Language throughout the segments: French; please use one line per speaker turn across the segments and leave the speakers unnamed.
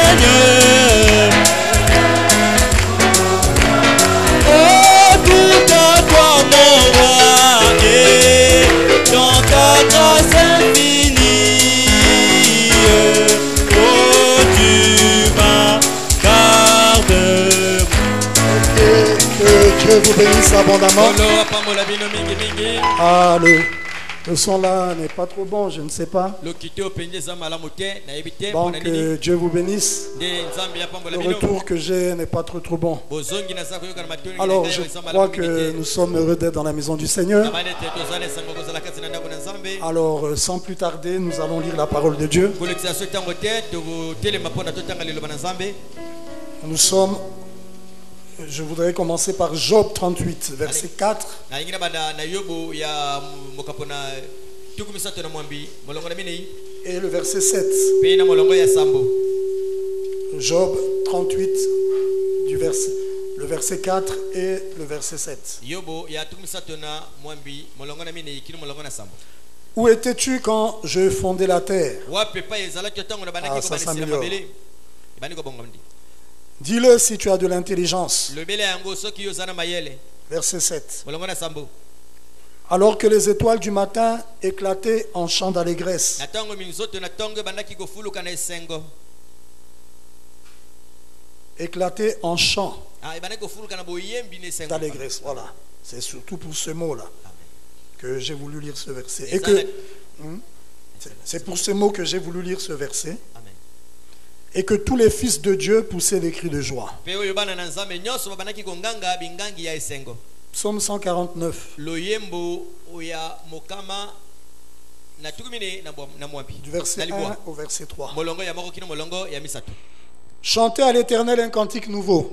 Seigneur. Oh, tout à toi mon roi, et dans ta grâce infinie, oh, tu m'accordes.
Que Dieu vous bénisse abondamment. Ah, le son là n'est pas trop bon, je ne sais pas. Donc que Dieu vous bénisse. Le retour que j'ai n'est pas trop bon. Alors je crois que nous sommes heureux d'être dans la maison du Seigneur. Alors sans plus tarder, nous allons lire la parole de Dieu. Nous sommes... Je voudrais commencer par Job 38, verset 4. Et le verset 7. Job 38, le verset 4 et le verset 7. Où étais-tu quand je fondais la terre? Ah, ça s'améliore. Dis-le si tu as de l'intelligence. Verset 7. Alors que les étoiles du matin éclataient en chants d'allégresse. Éclataient en chants d'allégresse. Voilà. C'est surtout pour ce mot-là que j'ai voulu lire ce verset. Et que c'est pour ce mot que j'ai voulu lire ce verset. Et que tous les fils de Dieu poussaient des cris de joie. Psaume 149. Du verset 1 au verset 3. Chantez à l'Éternel un cantique nouveau.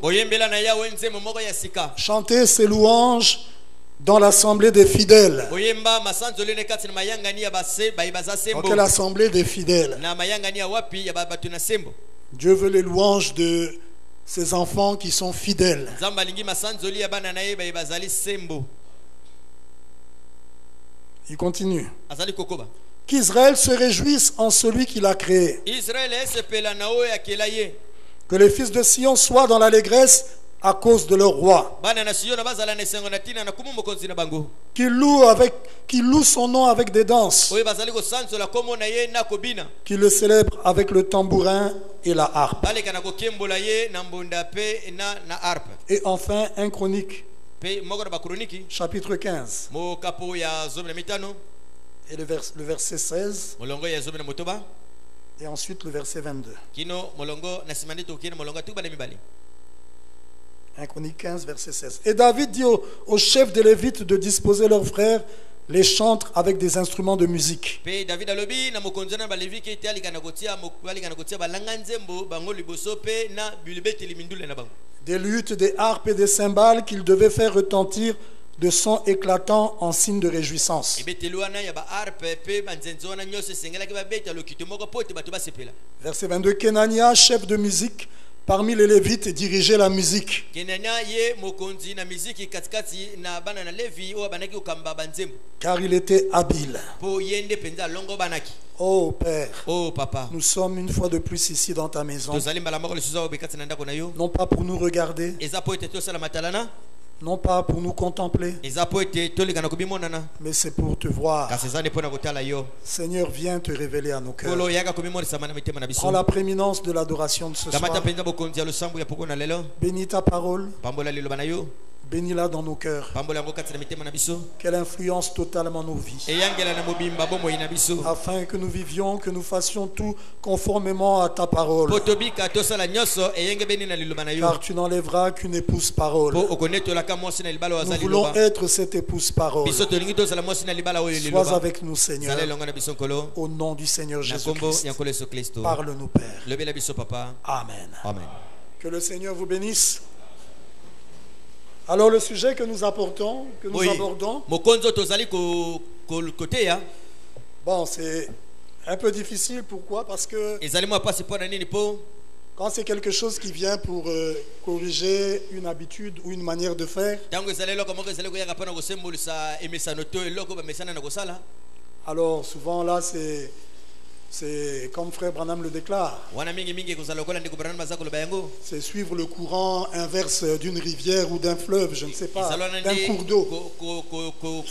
Chantez ses louanges dans l'assemblée des fidèles. Dans quelle assemblée des fidèles? Dieu veut les louanges de ses enfants qui sont fidèles. Il continue. Qu'Israël se réjouisse en celui qui l'a créé. Que les fils de Sion soient dans l'allégresse à cause de leur roi. Qu'il loue son nom avec des danses. Qu'il le célèbre avec le tambourin et la harpe. Et enfin, 1 Chronique, chapitre 15. Et le verset 16. Et ensuite le verset 22. 1 Chronique 15, verset 16. Et David dit aux chefs des Lévites de disposer leurs frères les chantres avec des instruments de musique. Des luttes, des harpes et des cymbales qu'ils devaient faire retentir de sons éclatants en signe de réjouissance. Verset 22. Kenania, chef de musique parmi les Lévites, dirigeait la musique. Car il était habile. Oh Père,
oh Papa,
nous sommes une fois de plus ici dans ta maison. Non pas pour nous regarder, non pas pour nous contempler, mais c'est pour te voir. Seigneur, viens te révéler à nos cœurs. Prends la prééminence de l'adoration de ce soir. Bénis ta parole. Bénis-la dans nos cœurs. Qu'elle influence totalement nos vies. Afin que nous vivions, que nous fassions tout conformément à ta parole. Car tu n'enlèveras qu'une épouse parole. Nous voulons être cette épouse parole. Sois avec nous, Seigneur. Au nom du Seigneur Jésus-Christ. Parle-nous, Père. Amen.
Amen.
Que le Seigneur vous bénisse. Alors le sujet que nous abordons, bon, c'est un peu difficile. Pourquoi? Parce que quand c'est quelque chose qui vient pour corriger une habitude ou une manière de faire, alors souvent là C'est comme frère Branham le déclare. C'est suivre le courant inverse d'une rivière ou d'un fleuve, je ne sais pas, d'un cours d'eau.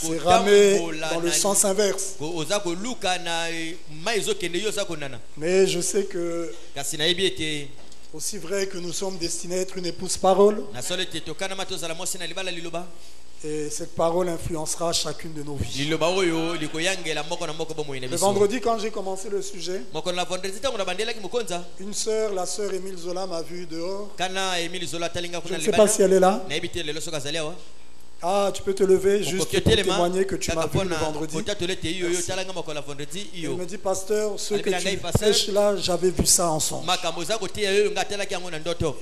C'est ramer dans le sens inverse. Mais je sais que aussi vrai que nous sommes destinés à être une épouse parole, et cette parole influencera chacune de nos vies. Le vendredi, quand j'ai commencé le sujet, une sœur, la sœur Émile Zola, m'a vu dehors. Je ne sais pas si elle est là. Ah, tu peux te lever juste pour témoigner que tu m'as vu le vendredi. Elle me dit, pasteur, ce que tu prêches là, j'avais vu ça ensemble. Et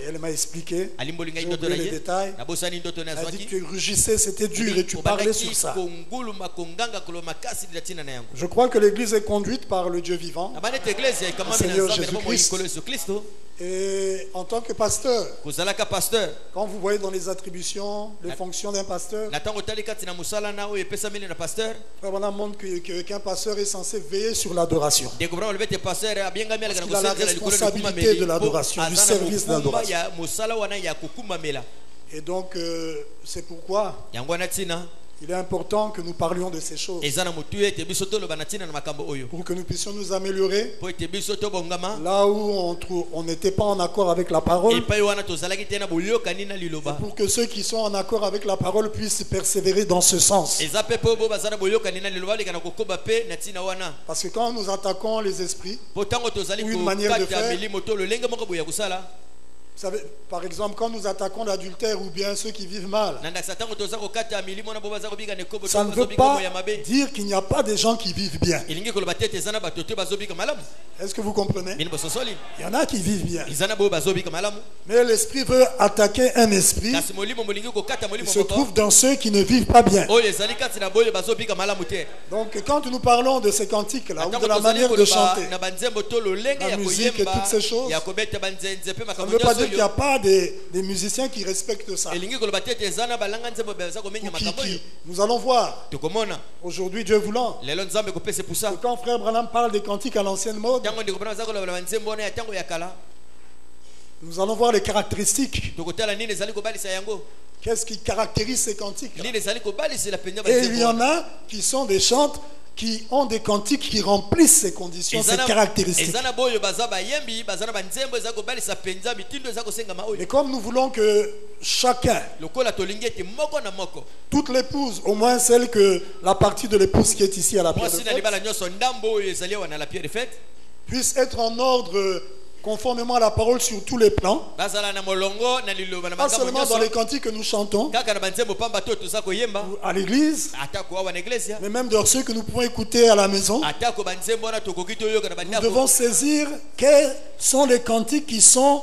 elle m'a expliqué, j'ai oublié les détails. Elle a dit que tu rugissais, c'était dur et tu parlais sur ça. Je crois que l'église est conduite par le Dieu vivant, le Seigneur Jésus-Christ. Et en tant que pasteur, quand vous voyez dans les attributions, les fonctions d'un pasteur, on montre qu'un pasteur est censé veiller sur l'adoration. Parce qu'il a la responsabilité de l'adoration, du service de l'adoration. Et donc, c'est pourquoi il est important que nous parlions de ces choses pour que nous puissions nous améliorer là où on n'était pas en accord avec la parole, et pour que ceux qui sont en accord avec la parole puissent persévérer dans ce sens. Parce que quand nous attaquons les esprits ou une manière de faire, vous savez, par exemple, quand nous attaquons l'adultère ou bien ceux qui vivent mal, ça ne veut pas dire qu'il n'y a pas des gens qui vivent bien. Est-ce que vous comprenez? Il y en a qui vivent bien. Mais l'esprit veut attaquer un esprit qui se trouve dans ceux qui ne vivent pas bien. Donc quand nous parlons de ces cantiques-là, ou de la manière de chanter, la musique et toutes ces choses, ça ne veut pas dire qu'il n'y a pas des musiciens qui respectent ça. Nous allons voir aujourd'hui, Dieu voulant, que quand frère Branham parle des cantiques à l'ancienne mode, nous allons voir les caractéristiques. Qu'est-ce qui caractérise ces cantiques? Et il y en a qui sont des chantes qui ont des cantiques qui remplissent ces conditions, ces caractéristiques. Et comme nous voulons que chacun, toute l'épouse, au moins celle que la partie de l'épouse qui est ici à la pierre de fête, puisse être en ordre conformément à la parole sur tous les plans, pas seulement dans les cantiques que nous chantons à l'église, mais même dans ceux que nous pouvons écouter à la maison. Nous devons saisir quels sont les cantiques qui sont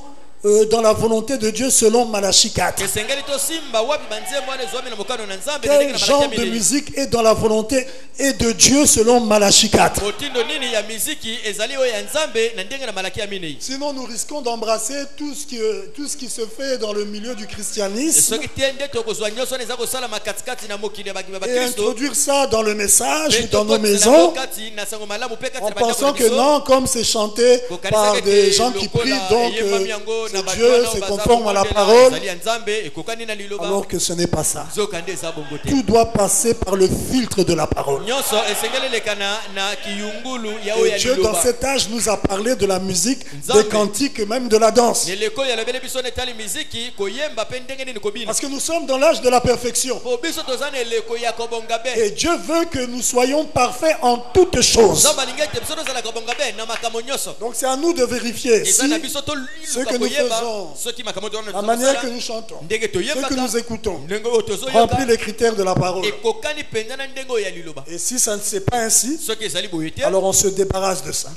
dans la volonté de Dieu selon Malachie 4. Quel genre de musique est dans la volonté et de Dieu selon Malachie 4? Sinon nous risquons d'embrasser tout ce qui se fait dans le milieu du christianisme et introduire ça dans le message ou dans nos maisons en pensant que non, comme c'est chanté par des gens qui prient, donc Dieu se conforme à la parole, alors que ce n'est pas ça. Tout doit passer par le filtre de la parole. Et Dieu dans cet âge nous a parlé de la musique, des cantiques et même de la danse. Parce que nous sommes dans l'âge de la perfection. Et Dieu veut que nous soyons parfaits en toutes choses. Donc c'est à nous de vérifier si ce que nous faisons, la manière que nous chantons, ce que nous écoutons, remplit les critères de la parole. Et si ça ne s'est pas ainsi, alors on se débarrasse de ça.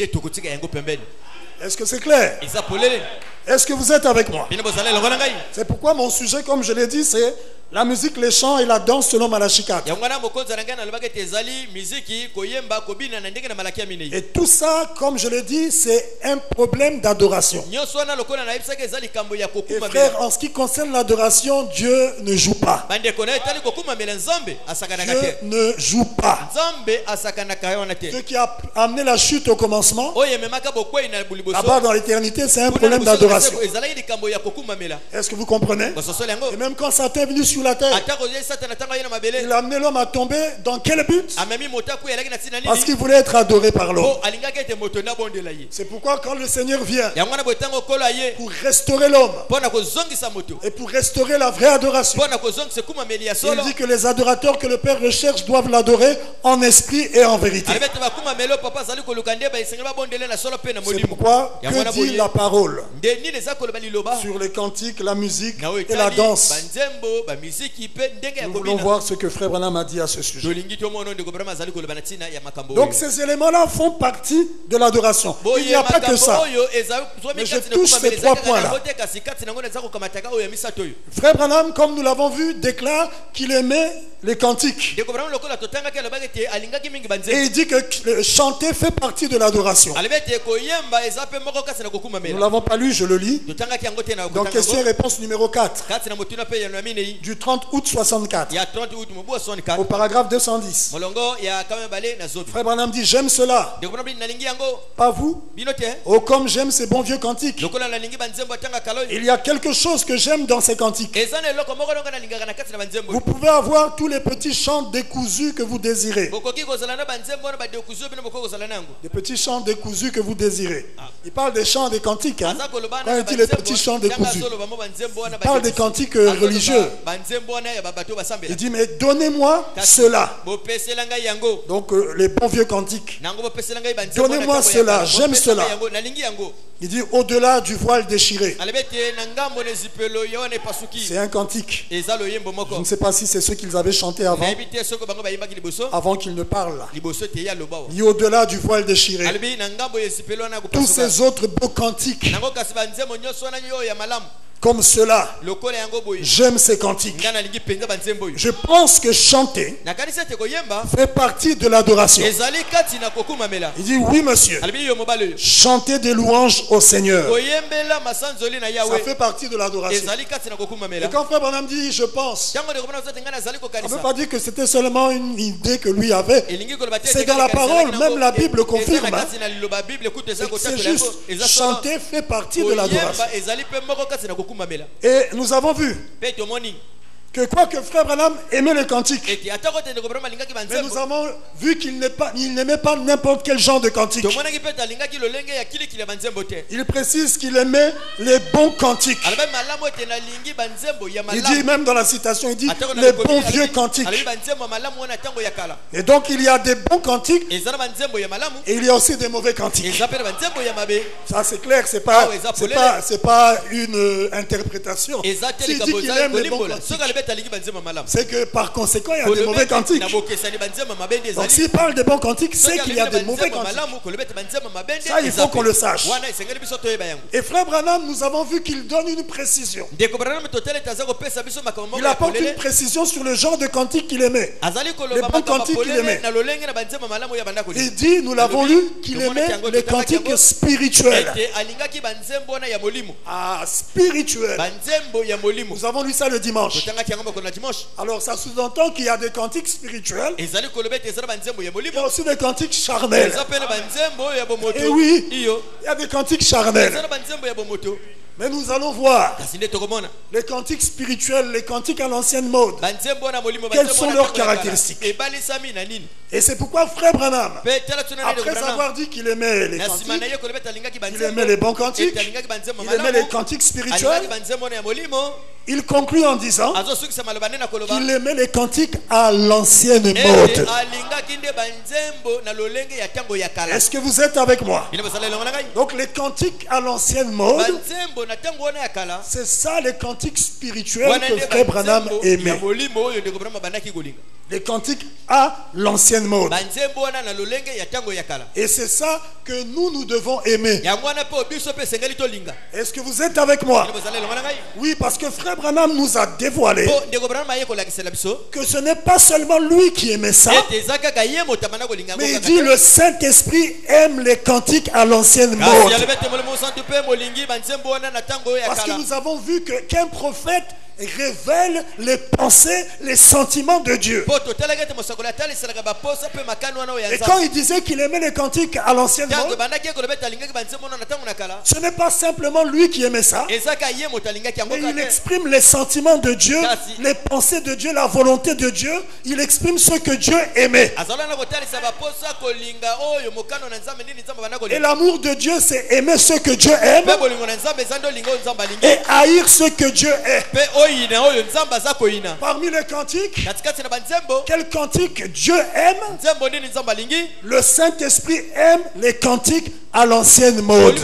Est-ce que c'est clair? Est-ce que vous êtes avec moi? C'est pourquoi mon sujet, comme je l'ai dit, c'est la musique, les chants et la danse selon Malachie 4. Et tout ça, comme je l'ai dit, c'est un problème d'adoration. Et frère, en ce qui concerne l'adoration, Dieu ne joue pas. Dieu ne joue pas. Ce qui a amené la chute au commencement, là-bas dans l'éternité, c'est un problème d'adoration. Est-ce que vous comprenez? Et même quand Satan est venu sur la terre, il a amené l'homme à tomber dans quel but? Parce qu'il voulait être adoré par l'homme. C'est pourquoi quand le Seigneur vient pour restaurer l'homme et pour restaurer la vraie adoration, il dit que les adorateurs que le Père recherche doivent l'adorer en esprit et en vérité. C'est pourquoi, que dit la parole sur les cantiques, la musique et la danse? Nous voulons voir ce que Frère Branham a dit à ce sujet. Donc ces éléments-là font partie de l'adoration. Il n'y a pas que ça. Mais je touche ces 3 points-là. Frère Branham, comme nous l'avons vu, déclare qu'il aimait les cantiques. Et il dit que chanter fait partie de l'adoration. Nous ne l'avons pas lu, je le lis. Dans question et réponse numéro 4. Du 30 août 64. Au paragraphe 210. Frère Branham dit: j'aime cela. Pas vous? Oh, comme j'aime ces bons vieux cantiques. Il y a quelque chose que j'aime dans ces cantiques. Vous pouvez avoir tous les petits chants décousus que vous désirez. Des petits chants décousus que vous désirez. Il parle des chants des cantiques. Hein? Quand il dit les petits chants décousus, il parle des cantiques religieux. Il dit: mais donnez-moi cela. Donc les bons vieux cantiques. Donnez-moi cela, j'aime cela. Il dit: au-delà du voile déchiré. C'est un cantique. Je ne sais pas si c'est ce qu'ils avaient chanté avant qu'ils ne parlent. Il dit: au-delà du voile déchiré. Tous ces autres beaux cantiques comme cela, j'aime ces cantiques. Je pense que chanter fait partie de l'adoration. Il dit: oui monsieur, chanter des louanges au Seigneur, ça fait partie de l'adoration. Et quand Frère Branham dit je pense, ça ne veut pas dire que c'était seulement une idée que lui avait. C'est dans la parole, même la Bible confirme. C'est juste, chanter fait partie de l'adoration. Et nous avons vu que quoique Frère Branham aimait les cantiques, mais nous avons vu qu'il n'aimait pas n'importe quel genre de cantique. Il précise qu'il aimait les bons cantiques. Il dit même dans la citation, il dit les bons vieux cantiques. Et donc il y a des bons cantiques et il y a aussi des mauvais cantiques. Ça c'est clair, c'est pas une interprétation. S'il dit qu'il aime les bons cantiques, c'est que par conséquent il y a des mauvais cantiques. Donc s'il parle de bons cantiques, c'est qu'il y a des mauvais cantiques. Ça il faut qu'on le sache. Et Frère Branham, nous avons vu qu'il donne une précision. Il apporte une précision sur le genre de cantique qu'il aimait. Les bons cantiques qu'il aimait. Il dit, nous l'avons lu, qu'il aimait les cantiques spirituels. Ah, spirituels. Nous avons lu ça le dimanche. Alors ça sous-entend qu'il y a des cantiques spirituels. Il y a aussi des cantiques charnels. Et oui, il y a des cantiques charnels. Mais nous allons voir les cantiques spirituels, les cantiques à l'ancienne mode. Quelles sont leurs caractéristiques? Et c'est pourquoi Frère Branham, après avoir dit qu'il aimait les cantiques, il aimait les bons cantiques, il aimait les cantiques spirituels, il conclut en disant qu'il aimait les cantiques à l'ancienne mode. Est-ce que vous êtes avec moi? Donc les cantiques à l'ancienne mode, c'est ça les cantiques spirituels que Frère Branham aimait. Des cantiques à l'ancienne mode. Et c'est ça que nous devons aimer. Est-ce que vous êtes avec moi? Oui, parce que Frère Branham nous a dévoilé que ce n'est pas seulement lui qui aimait ça, mais il dit le Saint-Esprit aime les cantiques à l'ancienne mode. Parce que nous avons vu qu'un prophète révèle les pensées, les sentiments de Dieu. Et quand il disait qu'il aimait les cantiques à l'ancienne mode, ce n'est pas simplement lui qui aimait ça, mais il exprime les sentiments de Dieu, les pensées de Dieu, la volonté de Dieu. Il exprime ce que Dieu aimait. Et l'amour de Dieu, c'est aimer ce que Dieu aime et haïr ce que Dieu est. Parmi les cantiques, quel cantique Dieu aime? Le Saint-Esprit aime les cantiques à l'ancienne mode.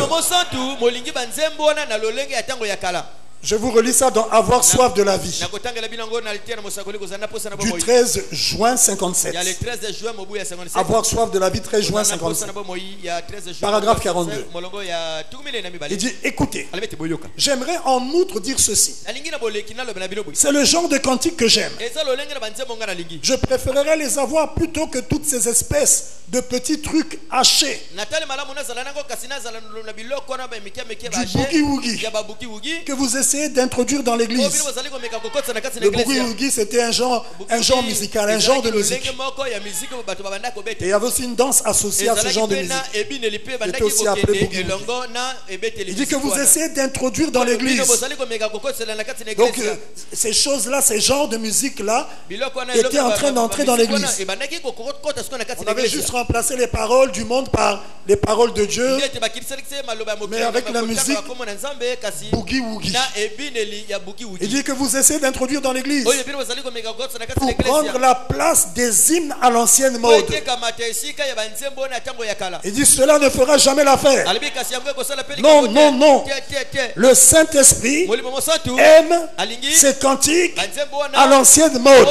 Je vous relis ça dans Avoir soif de la vie. Du 13 juin 57. Avoir soif de la vie, 13 juin 57. Paragraphe 42. Il dit, écoutez, j'aimerais en outre dire ceci. C'est le genre de cantique que j'aime. Je préférerais les avoir plutôt que toutes ces espèces de petits trucs hachés. Du boogie-woogie que vous essayez d'introduire dans l'église. Le boogie-woogie, c'était un genre musical, un genre de musique. Et il y avait aussi une danse associée à ce genre de musique. C'était aussi appelé boogie-woogie. Il dit que vous essayez d'introduire dans l'église. Donc ces choses-là, ces genres de musique-là étaient en train d'entrer dans l'église. On avait juste remplacé les paroles du monde par les paroles de Dieu, mais avec la musique boogie-woogie. Il dit que vous essayez d'introduire dans l'église pour prendre la place des hymnes à l'ancienne mode. Il dit cela ne fera jamais l'affaire. Non, non, non. Le Saint-Esprit aime ces cantiques à l'ancienne mode.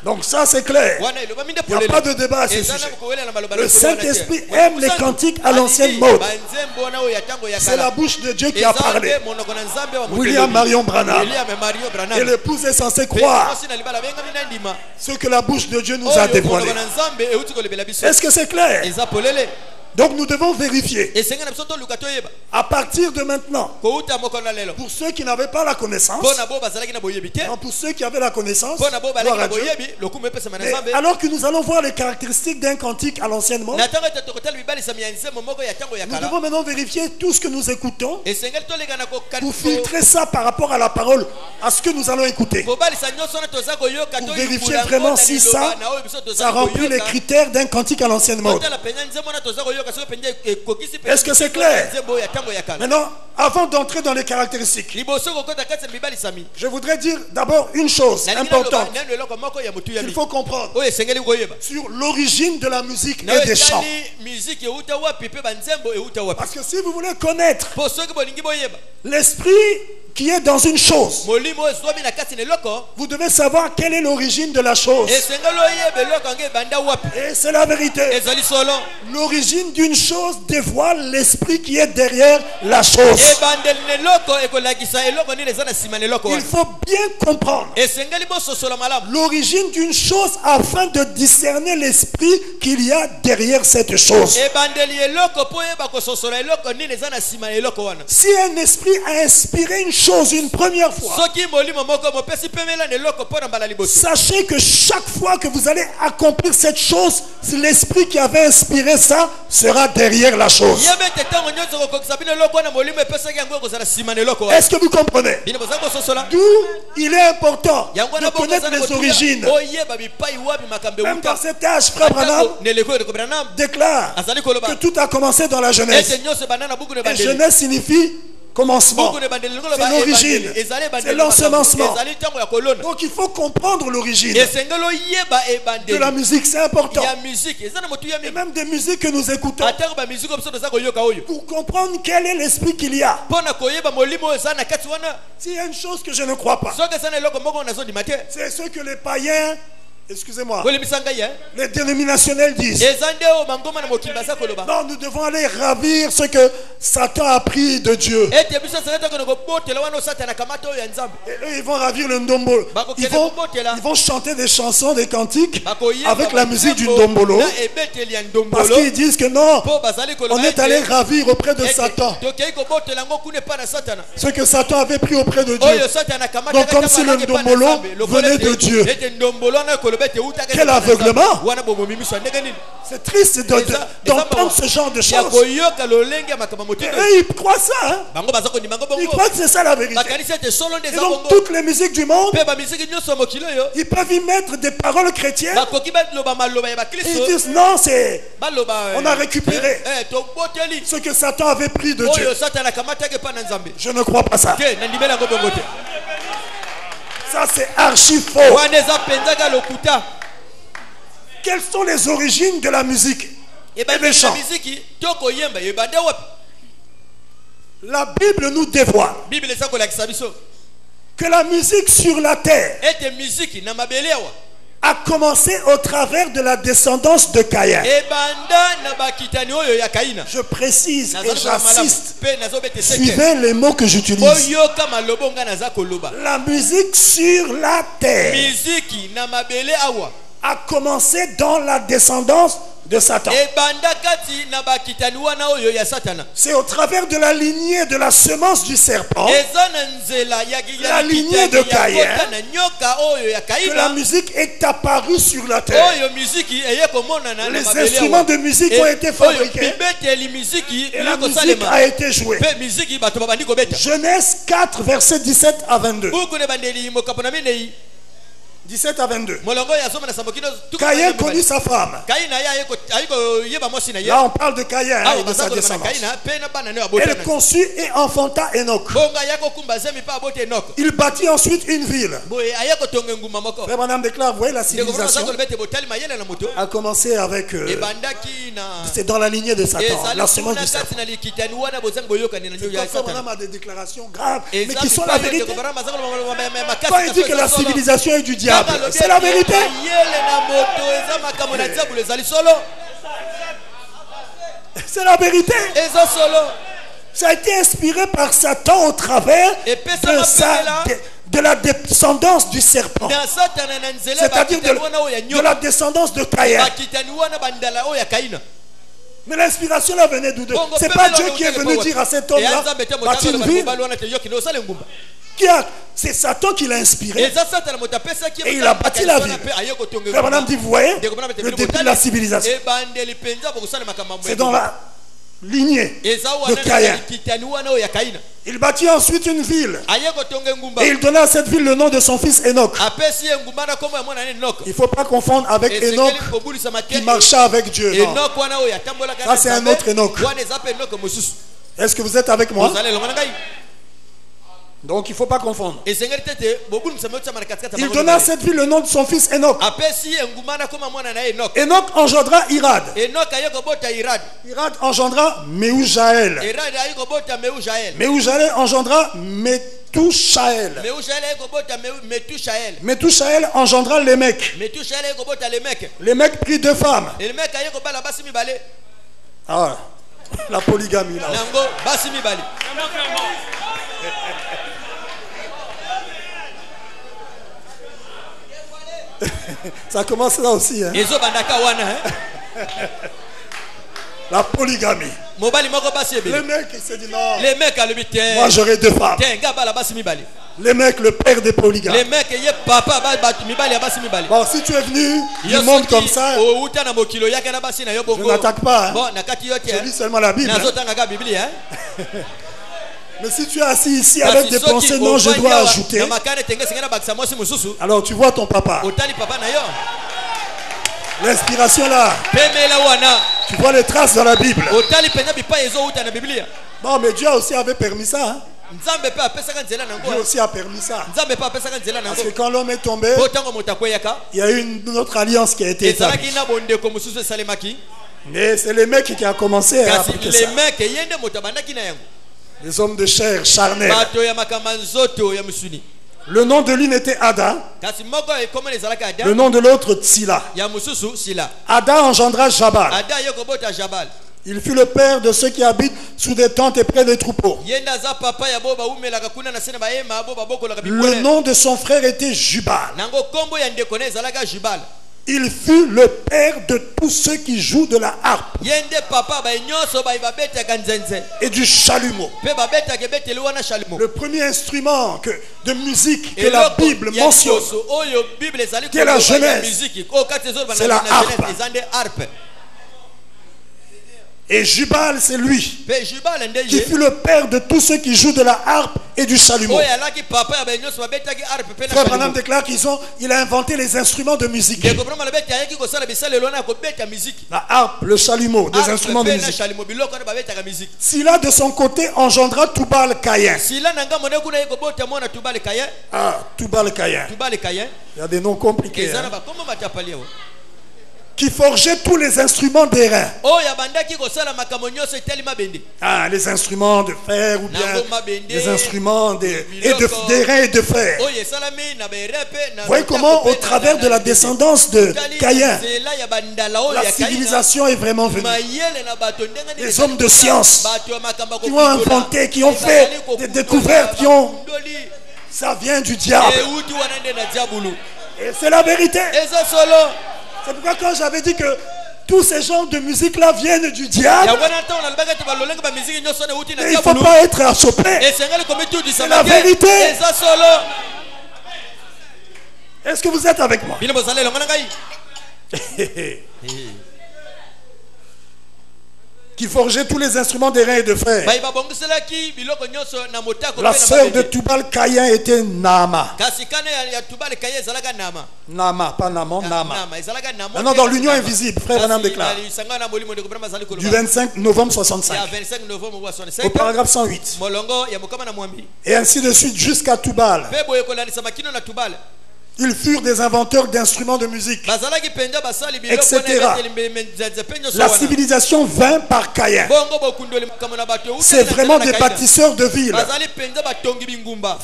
Donc ça c'est clair. Il n'y a pas de débat à ce sujet. Le Saint-Esprit aime les cantiques à l'ancienne mode. C'est la bouche de Dieu qui a parlé. William Marion Branham. Et l'épouse est censée croire ce que la bouche de Dieu nous a dévoilé. Est-ce que c'est clair? Donc nous devons vérifier. À partir de maintenant, pour ceux qui n'avaient pas la connaissance, non, pour ceux qui avaient la connaissance, alors que nous allons voir les caractéristiques d'un cantique à l'ancienne mode, nous devons maintenant vérifier tout ce que nous écoutons pour filtrer ça par rapport à la parole, à ce que nous allons écouter, pour vérifier vraiment si ça remplit les critères d'un cantique à l'ancienne mode. Est-ce que c'est clair? Maintenant, avant d'entrer dans les caractéristiques, je voudrais dire d'abord une chose importante qu'il faut comprendre sur l'origine de la musique et des chants. Parce que si vous voulez connaître l'esprit qui est dans une chose, vous devez savoir quelle est l'origine de la chose. Et c'est la vérité. L'origine d'une chose dévoile l'esprit qui est derrière la chose. Il faut bien comprendre l'origine d'une chose afin de discerner l'esprit qu'il y a derrière cette chose. Si un esprit a inspiré une chose une première fois, sachez que chaque fois que vous allez accomplir cette chose, l'esprit qui avait inspiré ça sera derrière la chose. Est-ce que vous comprenez? D'où il est important de connaître les origines. Même dans cet âge, Frère Branham déclare que tout a commencé dans la jeunesse. Et jeunesse signifie commencement. C'est l'origine. C'est l'ensemencement. Donc il faut comprendre l'origine de la musique. C'est important. Et même des musiques que nous écoutons. Pour comprendre quel est l'esprit qu'il y a. S'il y a une chose que je ne crois pas, c'est ce que les païens, excusez-moi, les dénominationnels disent. Non, nous devons aller ravir ce que Satan a pris de Dieu. Et eux, ils vont ravir le ndombolo. Ils vont chanter des chansons, des cantiques avec la musique du ndombolo. Parce qu'ils disent que non, on est allé ravir auprès de Satan ce que Satan avait pris auprès de Dieu. Donc comme si le ndombolo venait de Dieu. Quel aveuglement! C'est triste d'entendre ce genre de choses. Et eux, ils croient ça. Hein? Ils croient que c'est ça la vérité. Et donc toutes les musiques du monde, ils peuvent y mettre des paroles chrétiennes. Ils disent non, on a récupéré ce que Satan avait pris de Dieu. Je ne crois pas ça. Ça c'est archi faux. Quelles sont les origines de la musique et des chants? La Bible nous dévoile que la musique sur la terre a commencé au travers de la descendance de Caïn. Je précise et j'insiste, suivez les mots que j'utilise. La musique sur la terre a commencé dans la descendance de Satan. C'est au travers de la lignée de la semence du serpent, la lignée de Caïn, que la musique est apparue sur la terre. Les instruments de musique ont été fabriqués et la musique a été jouée. Genèse 4, versets 17 à 22. 17 à 22. Caïn connut sa femme. Là on parle de Caïn et de sa descendance. Elle conçut et enfanta Enoch. Il bâtit ensuite une ville. Frère Branham déclare, vous voyez, la civilisation a commencé avec c'est dans la lignée de Satan, la semence du serpent. Frère Branham a des déclarations graves mais qui sont la vérité. Quand il dit que la civilisation est du diable, c'est la vérité. C'est la vérité. Ça a été inspiré par Satan au travers de la descendance du serpent. C'est-à-dire de la descendance de Caïn. Mais l'inspiration là venait d'où? C'est pas Dieu qui est venu dire à cet homme-là, bâtis une ville. C'est Satan qui l'a inspiré et il a bâti la ville. Frère Branham dit, vous voyez, le début de la civilisation, c'est dans la lignée de Caïn. Il bâtit ensuite une ville et il donna à cette ville le nom de son fils Enoch. Il ne faut pas confondre avec Enoch qui marcha avec Dieu. Non. Ça c'est un autre Enoch. Est-ce que vous êtes avec moi? Donc il ne faut pas confondre. Il donna à cette ville le nom de son fils Enoch. Enoch engendra Irad. Irad engendra Mehujael. Mehujael engendra Methushaël. Methushaël engendra Lémec. Lémec prit deux femmes. Ah, la polygamie là. Ça commence là aussi. Hein? La polygamie. Le mec il s'est dit non. Moi j'aurai deux femmes. Le mec, le père des polygames. Bon, si tu es venu du monde comme ça, je n'attaque pas. Hein? Je lis seulement la Bible. Hein? Mais si tu es assis ici avec des pensées, non, je dois ajouter. Alors tu vois ton papa. L'inspiration là. Tu vois les traces dans la Bible. Bon, mais Dieu aussi avait permis ça. Hein? Dieu aussi a permis ça. Parce que quand l'homme est tombé, il y a eu une autre alliance qui a été établie. Mais c'est les mecs qui ont commencé à appliquer ça. Les hommes de chair charnelle. Le nom de l'une était Ada. Le nom de l'autre Tsila. Ada engendra Jabal. Il fut le père de ceux qui habitent sous des tentes et près des troupeaux. Le nom de son frère était Jubal. Il fut le père de tous ceux qui jouent de la harpe et du chalumeau. Le premier instrument de musique que la Bible mentionne, qui est la Genèse, c'est la harpe. Et Jubal, c'est lui qui fut le père de tous ceux qui jouent de la harpe et du chalumeau. Frère Branham déclare qu'il a inventé les instruments de musique. La harpe, le chalumeau, des instruments de musique. Sila de son côté engendra Tubal-Caïn. Ah, Tubal-Caïn. Il y a des noms compliqués. Hein? Qui forgeait tous les instruments d'airain. Ah, les instruments de fer ou bien les instruments d'airain et de fer. Vous voyez comment au travers de la descendance de Caïn, la civilisation est vraiment venue. Les hommes de science qui ont inventé, qui ont fait des découvertes, ça vient du diable. Et c'est la vérité. C'est pourquoi quand j'avais dit que tous ces genres de musique-là viennent du diable, il ne faut pas être achoppé. C'est la vérité. Est-ce que vous êtes avec moi? Qui forgeait tous les instruments d'airain et de fer. La sœur de Tubal-Caïn était Naama. Naama, pas Naaman, Naama. Maintenant dans l'union invisible, frère Branham déclare, du 25 novembre 65, au paragraphe 108. Et ainsi de suite jusqu'à Tubal. Ils furent des inventeurs d'instruments de musique, etc. La civilisation vint par Caïn. C'est vraiment des bâtisseurs de villes,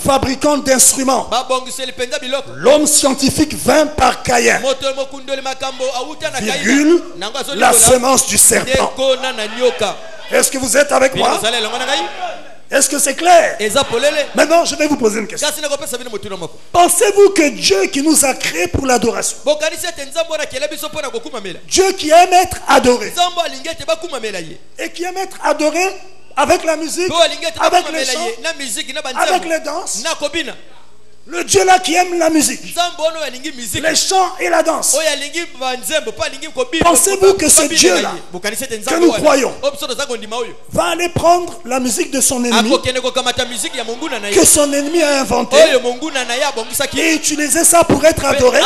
fabricants d'instruments. L'homme scientifique vint par Caïn. Virgule, la semence du serpent. Est-ce que vous êtes avec moi? Est-ce que c'est clair? Maintenant, je vais vous poser une question. Pensez-vous que Dieu qui nous a créés pour l'adoration, Dieu qui aime être adoré, et qui aime être adoré avec la musique, avec les chants, avec les danses, le Dieu là qui aime la musique, les chants et la danse, pensez-vous que ce Dieu là que nous croyons va aller prendre la musique de son ennemi, que son ennemi a inventé, et utiliser ça pour être adoré?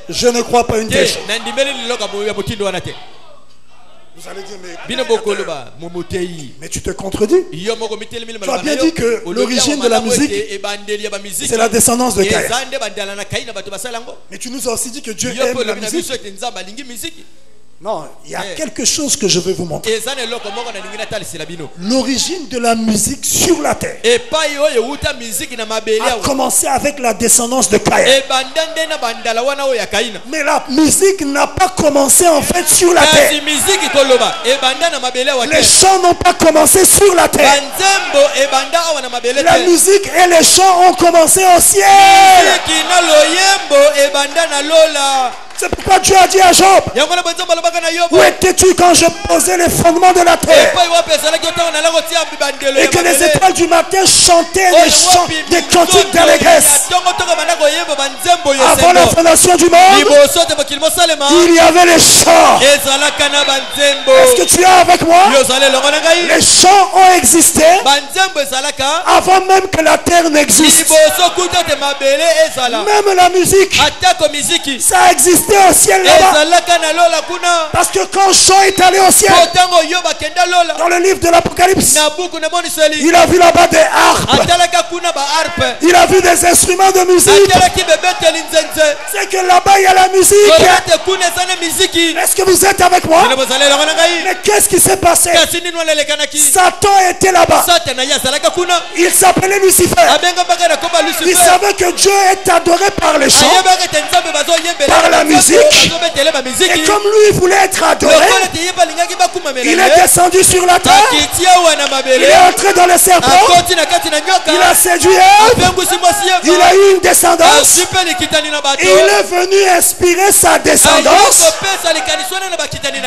Je ne crois pas une telle chose. Vous allez dire, mais tu te contredis. Tu as bien dit que l'origine de la musique, c'est la descendance de Caïn. Mais tu nous as aussi dit que Dieu aime la musique. Non, il y a quelque chose que je veux vous montrer. L'origine de la musique sur la terre a commencé avec la descendance de Caïn. Mais la musique n'a pas commencé en fait sur la terre. Les chants n'ont pas commencé sur la terre. La musique et les chants ont commencé au ciel. C'est pourquoi Dieu a dit à Job, où étais-tu quand je posais les fondements de la terre, et que les étoiles du matin chantaient les chants, des cantiques d'allégresse. Avant la fondation du monde, il y avait les chants. Est-ce que tu es avec moi? Les chants ont existé avant même que la terre n'existe. Même la musique, ça a existé existait au ciel là-bas. Parce que quand Jean est allé au ciel, dans le livre de l'Apocalypse, il a vu là-bas des harpes. Il a vu des instruments de musique. C'est que là-bas il y a la musique. Est-ce que vous êtes avec moi? Mais qu'est-ce qui s'est passé? Satan était là-bas. Il s'appelait Lucifer. Il savait que Dieu est adoré par les chants, par la musique. Et comme lui il voulait être adoré, il est descendu sur la terre. Il est entré dans le serpent. Il a séduit Ève. Il a eu une descendance. Et il est venu inspirer sa descendance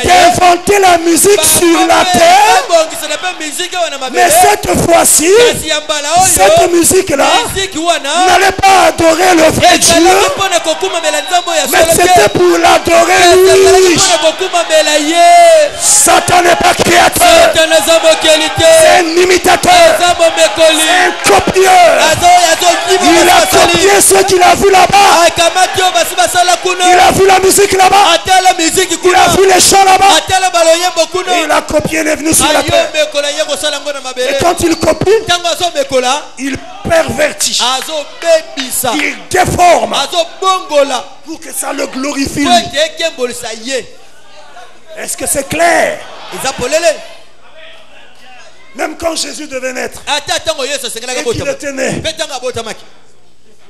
d'inventer la musique sur la terre. Mais cette fois-ci, cette musique-là n'allait pas adorer le vrai Dieu, mais c'était pour l'adorer lui. Satan n'est pas créateur, c'est un imitateur, c'est un copieur. Il a copié ce qu'il a vu là-bas. Il a vu la musique là-bas. Il a vu les chants là-bas. Et il a copié, il est venu sur la terre. Et quand il copie, il pervertit, il déforme pour que ça le glorifie. Est-ce que c'est clair? Même quand Jésus devait naître et qu'il était né,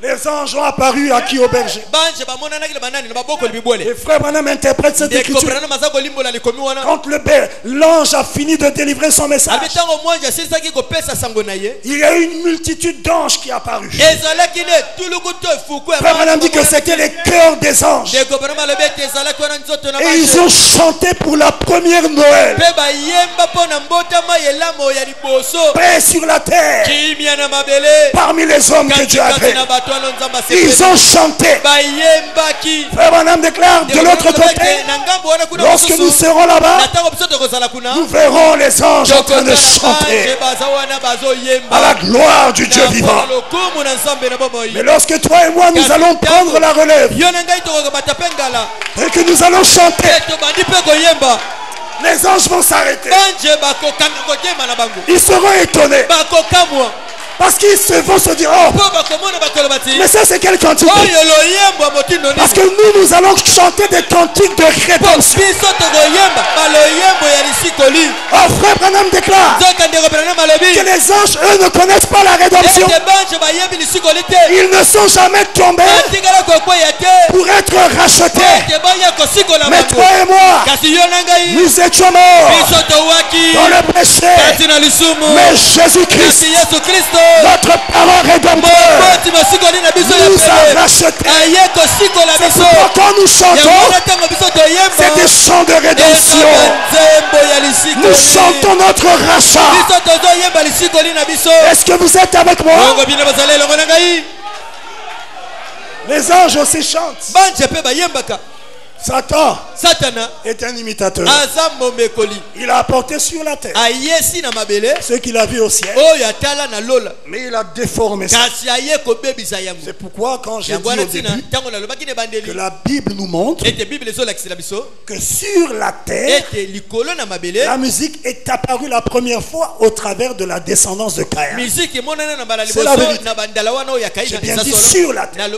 les anges ont apparu à qui? Au berger. Et frère Branham interprète cette écriture. Quand l'ange a fini de délivrer son message, il y a eu une multitude d'anges qui apparut. Frère Branham dit que c'était les chœurs des anges. Et ils ont chanté pour la première Noël. Paix sur la terre parmi les hommes que Dieu a créés. Ils ont chanté. Frère Branham déclare de l'autre côté, lorsque nous serons là-bas, nous verrons les anges en train de chanter à la gloire du Dieu vivant. Mais lorsque toi et moi nous allons prendre la relève et que nous allons chanter, les anges vont s'arrêter. Ils seront étonnés. Parce qu'ils vont se dire, oh, mais ça c'est quel cantique? Parce que nous allons chanter des cantiques de rédemption. Oh, frère Branham déclare que les anges, eux, ne connaissent pas la rédemption. Ils ne sont jamais tombés pour être rachetés. Mais toi et moi, nous étions morts dans le péché. Mais Jésus-Christ, notre parent rédempteur, nous a rachetés. C'est pourquoi quand nous chantons, c'est des chants de rédemption. Nous chantons notre rachat. Est-ce que vous êtes avec moi? Les anges aussi chantent. Satan est un imitateur. Il a apporté sur la terre ce qu'il a vu au ciel, mais il a déformé ça. C'est pourquoi quand j'ai dit au début que la Bible nous montre que sur la terre, la musique est apparue la première fois au travers de la descendance de Caïn. C'est la vérité. J'ai bien dit sur la terre.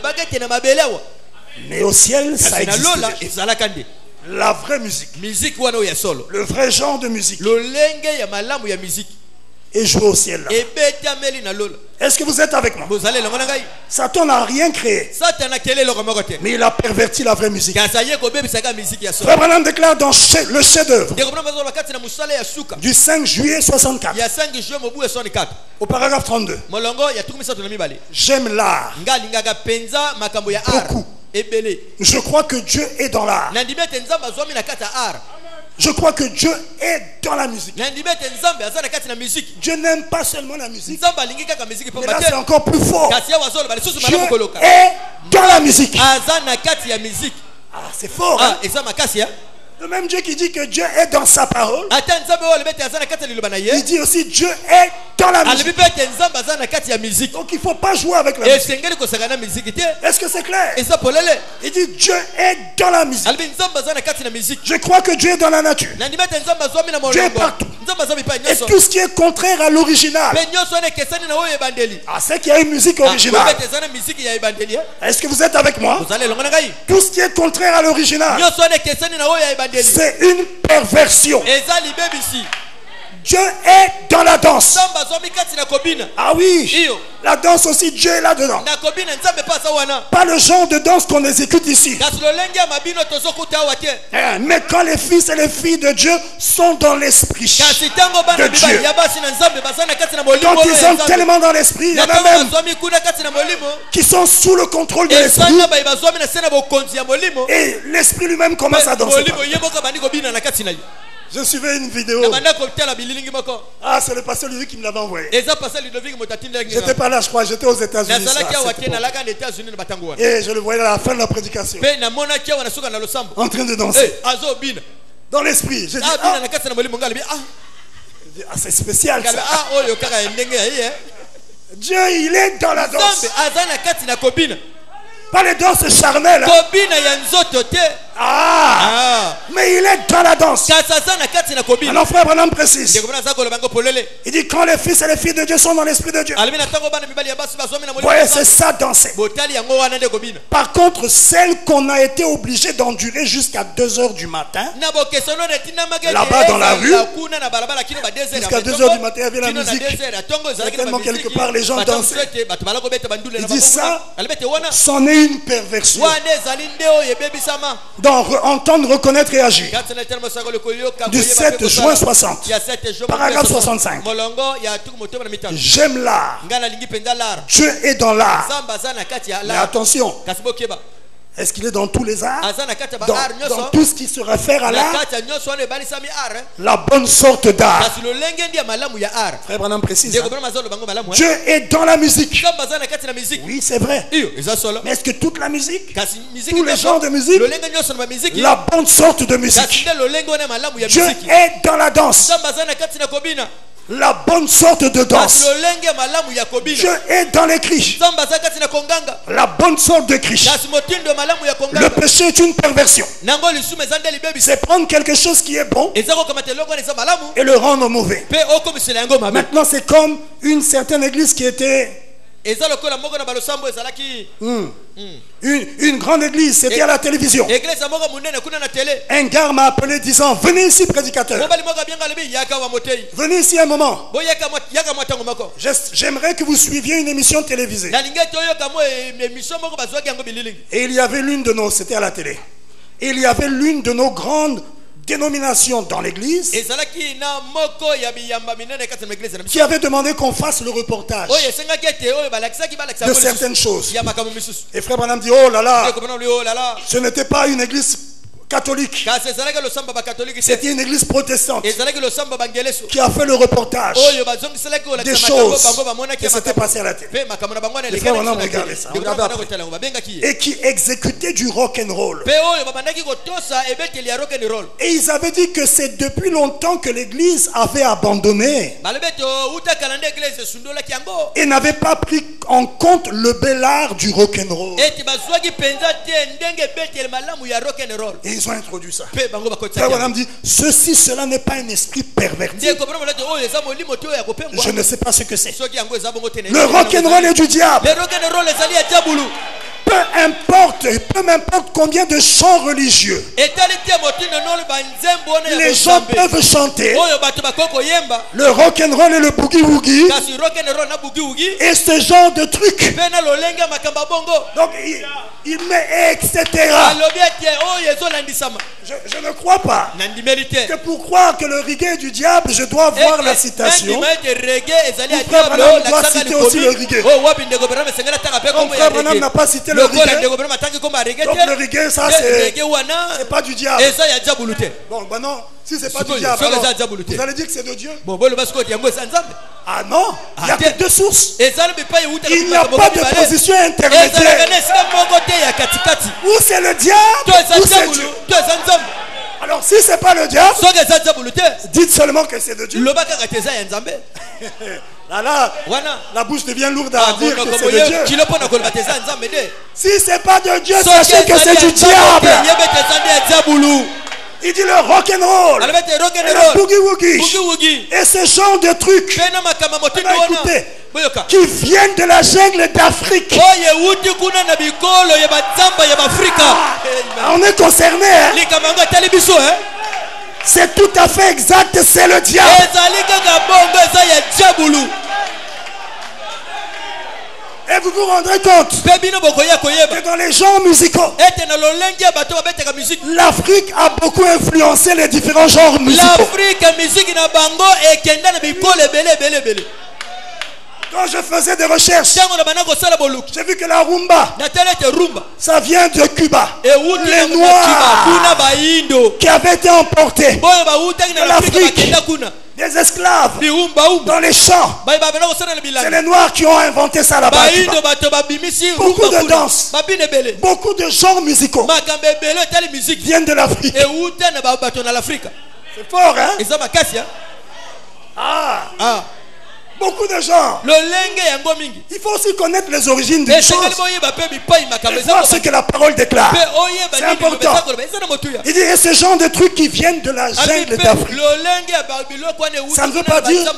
Mais au ciel, ça existe déjà. La vraie musique. Le vrai genre de musique. Et jouer au ciel là. Est-ce que vous êtes avec moi? Satan n'a rien créé, mais il a perverti la vraie musique. Frère Branham déclare dans le chef-d'œuvre du 5 juillet 64 au paragraphe 32. J'aime l'art beaucoup. Je crois que Dieu est dans l'art. Je crois que Dieu est dans la musique. Dieu n'aime pas seulement la musique, mais là c'est encore plus fort. Dieu est dans la musique. Ah, c'est fort, hein? Le même Dieu qui dit que Dieu est dans sa parole, il dit aussi Dieu est dans la musique. Donc il ne faut pas jouer avec la musique. Est-ce que c'est clair? Il dit Dieu est dans la musique. Je crois que Dieu est dans la nature. Dieu est partout. Et tout ce qui est contraire à l'original. Ah, c'est qu'il y a une musique originale. Est-ce que vous êtes avec moi? Tout ce qui est contraire à l'original, c'est une perversion. Dieu est dans la danse. Ah oui, la danse aussi, Dieu est là-dedans. Pas le genre de danse qu'on exécute ici. Mais quand les fils et les filles de Dieu sont dans l'esprit de Dieu, quand ils sont tellement dans l'esprit, il y en a même qui sont sous le contrôle de l'esprit. Et l'esprit lui-même commence à danser. Je suivais une vidéo. Ah, c'est le pasteur Ludovic qui me l'avait envoyé. J'étais pas là, je crois, j'étais aux États-Unis. Et je le voyais à la fin de la prédication, en train de danser dans l'esprit. J'ai dit, ah, c'est spécial ça. Dieu, il est dans la danse. Pas les danses charnelles. Mais il est dans la danse. Alors frère Branham précise. Il dit quand les fils et les filles de Dieu sont dans l'esprit de Dieu. Voyez, c'est ça danser. Par contre, celle qu'on a été obligé d'endurer jusqu'à 2h du matin, là-bas dans la rue, jusqu'à 2h du matin, il y avait la musique. Certainement quelque part les gens dansaient. Il dit ça, c'en est une perversion. Entendre, reconnaître et agir. Du 7 juin 60, paragraphe 65. J'aime l'art. Dieu est dans l'art. Mais attention, est-ce qu'il est dans tous les arts? Dans tout ce qui se réfère à l'art, la bonne sorte d'art. Frère Branham précise, Dieu est dans la musique. Oui, c'est vrai. Mais est-ce que toute la musique, tous les genres de musique, la bonne sorte de musique? Dieu est dans la danse, la bonne sorte de danse. Dieu est dans les cris, la bonne sorte de cri. Le péché est une perversion. C'est prendre quelque chose qui est bon et le rendre mauvais. Maintenant c'est comme une certaine église qui était une grande église, c'était à la télévision. Un gars m'a appelé disant venez ici prédicateur, venez ici un moment, j'aimerais que vous suiviez une émission télévisée. Et il y avait l'une de nos, c'était à la télé, et il y avait l'une de nos grandes dénomination dans l'église qui avait demandé qu'on fasse le reportage de certaines choses. Et frère Branham dit oh là là, ce n'était pas une église catholique, c'était une église protestante qui a fait le reportage des choses qui s'étaient passées à la télé. Les frères Branham regardaient ça, et qui exécutaient du rock and roll. Et ils avaient dit que c'est depuis longtemps que l'église avait abandonné et n'avait pas pris en compte le bel art du rock and roll. Et ils ont introduit ça. Frère Branham dit ceci, cela n'est pas un esprit perverti. Je ne sais pas ce que c'est. Le rock'n'roll est du diable. Peu m'importe combien de chants religieux les gens peuvent chanter, le rock'n'roll et le boogie-woogie et ce genre de trucs. Donc il met etc. Je ne crois pas que pour croire que le reggae est du diable, je dois voir la citation. Mon frère Branham doit citer aussi le reggae. Mon frère Branham n'a pas cité le reggae. Donc le reggae, ça c'est pas du diable. Bon, bah non, si c'est pas du diable, alors, vous allez dire que c'est de Dieu? Ah non, il n'y a que deux sources. Il n'y a pas de position intermédiaire. Ou c'est le diable, ou c'est Dieu. Alors si c'est pas le diable, dites seulement que c'est de Dieu. La bouche devient lourde à dire que c'est de Dieu. Si c'est pas de Dieu, sachez que c'est du diable. Il dit le rock'n'roll, le boogie-woogie, et ce genre de trucs, écoutez, qui viennent de la jungle d'Afrique. On est concerné, hein? C'est tout à fait exact, c'est le diable. Et vous vous rendrez compte que dans les genres musicaux, l'Afrique a beaucoup influencé les différents genres musicaux. Quand je faisais des recherches, j'ai vu que la rumba, ça vient de Cuba. Les Noirs qui avaient été emportés de l'Afrique, des esclaves dans les champs. C'est les Noirs qui ont inventé ça là-bas. Beaucoup de danses, beaucoup de genres musicaux viennent de l'Afrique. C'est fort, hein? Beaucoup de gens. Il faut aussi connaître les origines des choses et voir ce que la parole déclare. C'est important. Il dit, et ce genre de trucs qui viennent de la jungle d'Afrique. Ça ne veut pas dire,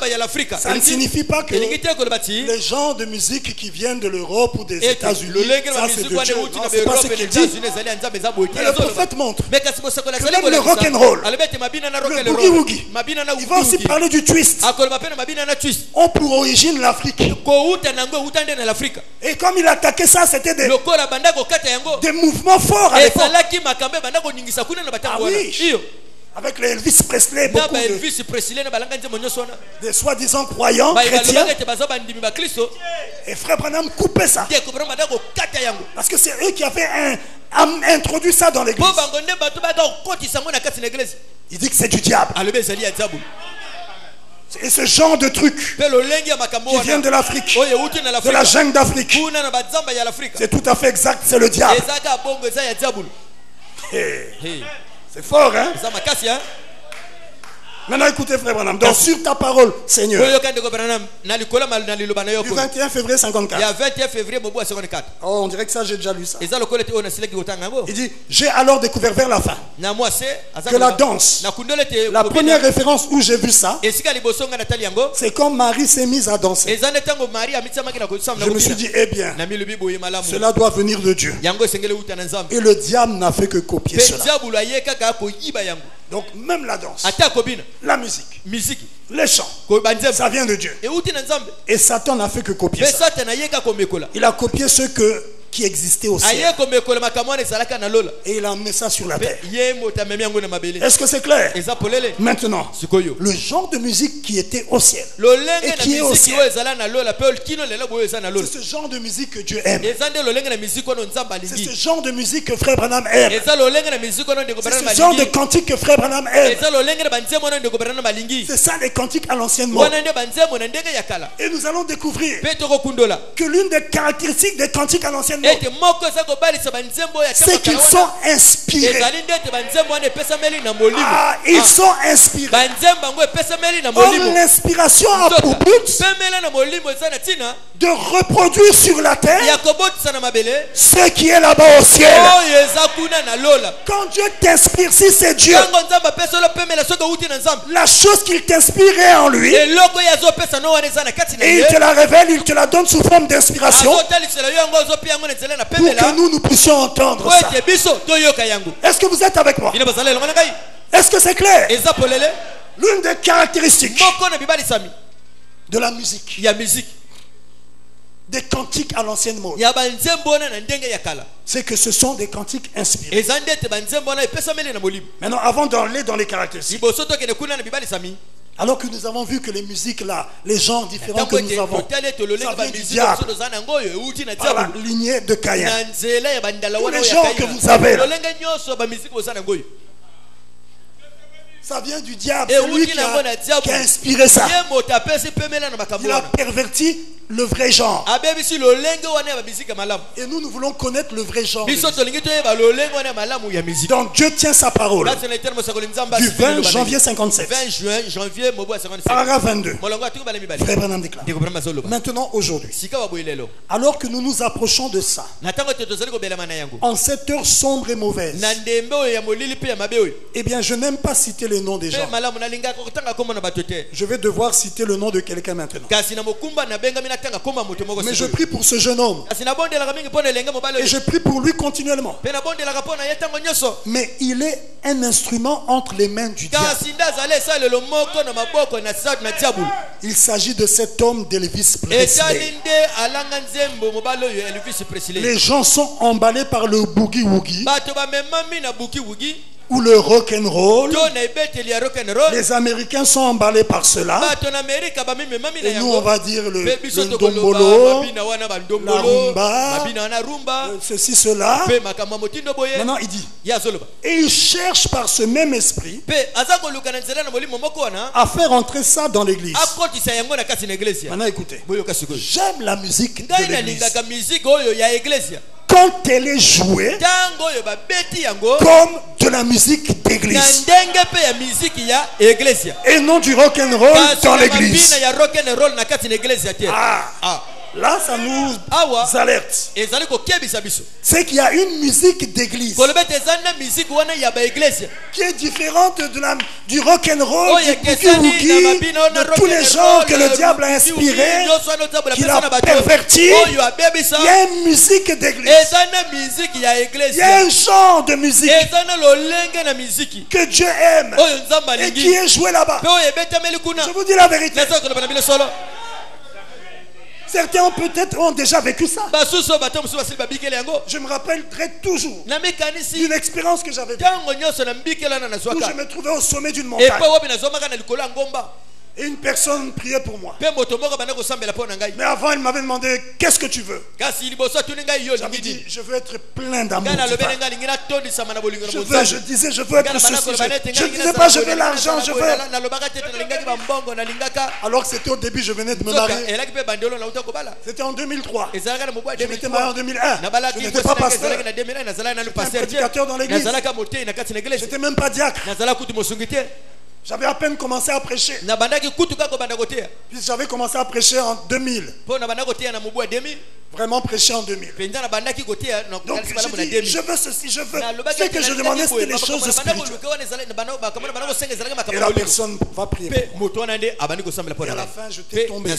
ça ne signifie pas que les genres de musique qui viennent de l'Europe ou des États-Unis, ça c'est de Dieu. Non, c'est pas ce qu'il dit. Mais le prophète montre que même le rock'n'roll, le boogie-woogie, il va aussi parler du twist. Pour origine l'Afrique. Et comme il attaquait ça, c'était des mouvements forts à l'époque. Ah oui. Avec les Elvis Presley, beaucoup des soi-disant croyants chrétiens. Et Frère Branham coupait ça. Parce que c'est eux qui avaient introduit ça dans l'église. Il dit que c'est du diable. Et ce genre de trucs qui viennent de l'Afrique, de la jungle d'Afrique, c'est tout à fait exact, c'est le diable. C'est fort, hein? Maintenant écoutez Frère Branham, donc sur ta parole Seigneur, du 21 février 54. Oh, on dirait que ça j'ai déjà lu ça. Il dit, j'ai alors découvert vers la fin que la danse, la première référence où j'ai vu ça, c'est quand Marie s'est mise à danser. Je me suis dit, eh bien, cela doit venir de Dieu. Et le diable n'a fait que copier cela. Donc même la danse, la musique, les chants, ça vient de Dieu. Et Satan n'a fait que copier ça. Il a copié ce qui existait au ciel. Et il a mis ça sur la terre. Est-ce que c'est clair? Maintenant, le genre de musique qui était au ciel et qui est au ciel, c'est ce genre de musique que Dieu aime. C'est ce genre de musique que Frère Branham aime. C'est ce genre de cantique que Frère Branham aime. C'est ça les cantiques à l'ancienne mode. Et nous allons découvrir que l'une des caractéristiques des cantiques à l'ancienne mode, c'est qu'ils sont inspirés. Ils sont inspirés. Or, l'inspiration a pour but de reproduire sur la terre ce qui est là-bas au ciel. Quand Dieu t'inspire, si c'est Dieu, la chose qu'il t'inspire est en lui, et il te la révèle, il te la donne sous forme d'inspiration pour que nous puissions entendre ça. Est-ce que vous êtes avec moi? Est-ce que c'est clair? L'une des caractéristiques de la musique, des cantiques à l'ancienne mode, c'est que ce sont des cantiques inspirés. Maintenant, avant d'aller dans les caractéristiques, alors que nous avons vu que les musiques là, les genres différents que nous avons, ça vient du diable, par la lignée de Caïn. Tous les genres que vous avez là, ça vient du diable. C'est lui qui a inspiré ça. Il a perverti le vrai genre. Et nous voulons connaître le vrai genre. Donc Dieu tient sa parole. Du 20 janvier 57. Paragraphe 22. Frère Branham déclare. Maintenant, aujourd'hui, alors que nous nous approchons de ça, en cette heure sombre et mauvaise, eh bien, je n'aime pas citer les noms des gens. Je vais devoir citer le nom de quelqu'un maintenant. Mais je prie pour ce jeune homme. Et je prie pour lui continuellement. Mais il est un instrument entre les mains du diable. Il s'agit de cet homme d'Elvis Presley. Les gens sont emballés par le boogie-woogie ou le rock and roll. Les Américains sont emballés par cela. Et nous on va dire le dombolo, la rumba, ceci, cela. Maintenant il dit, et il cherche par ce même esprit à faire entrer ça dans l'église. Maintenant écoutez, j'aime la musique de l'église quand elle est jouée comme de la musique d'église et non du rock and roll dans l'église. Là, ça nous alerte. C'est qu'il y a une musique d'église qui est différente du rock and roll, du boogie-woogie, de tous les genres que le diable a inspirés, qu'il a pervertis. Il y a une musique d'église. Il y a un genre de musique que Dieu aime et qui est joué là-bas. Je vous dis la vérité. Certains ont peut-être déjà vécu ça. Je me rappellerai toujours d'une expérience que j'avais vécue où je me trouvais au sommet d'une montagne. Et une personne priait pour moi. Mais avant, il m'avait demandé, qu'est-ce que tu veux? J'avais dit, je veux être plein d'amour. Je disais, je veux être ceci. Je ne disais pas, je veux l'argent, je veux. Alors que c'était au début, je venais de me marier. C'était en 2003. Je m'étais marié en 2001. Je n'étais pas pasteur. J'étais un prédicateur dans l'église. Je n'étais même pas diacre. J'avais à peine commencé à prêcher. Puis j'avais commencé à prêcher en 2000. Vraiment prêcher en 2000. Donc j'ai dit, je veux ceci, je veux. Ce que je demandais, c'était les choses spirituelles. Et la personne va prier pour moi. Et à la fin, je t'ai tombé.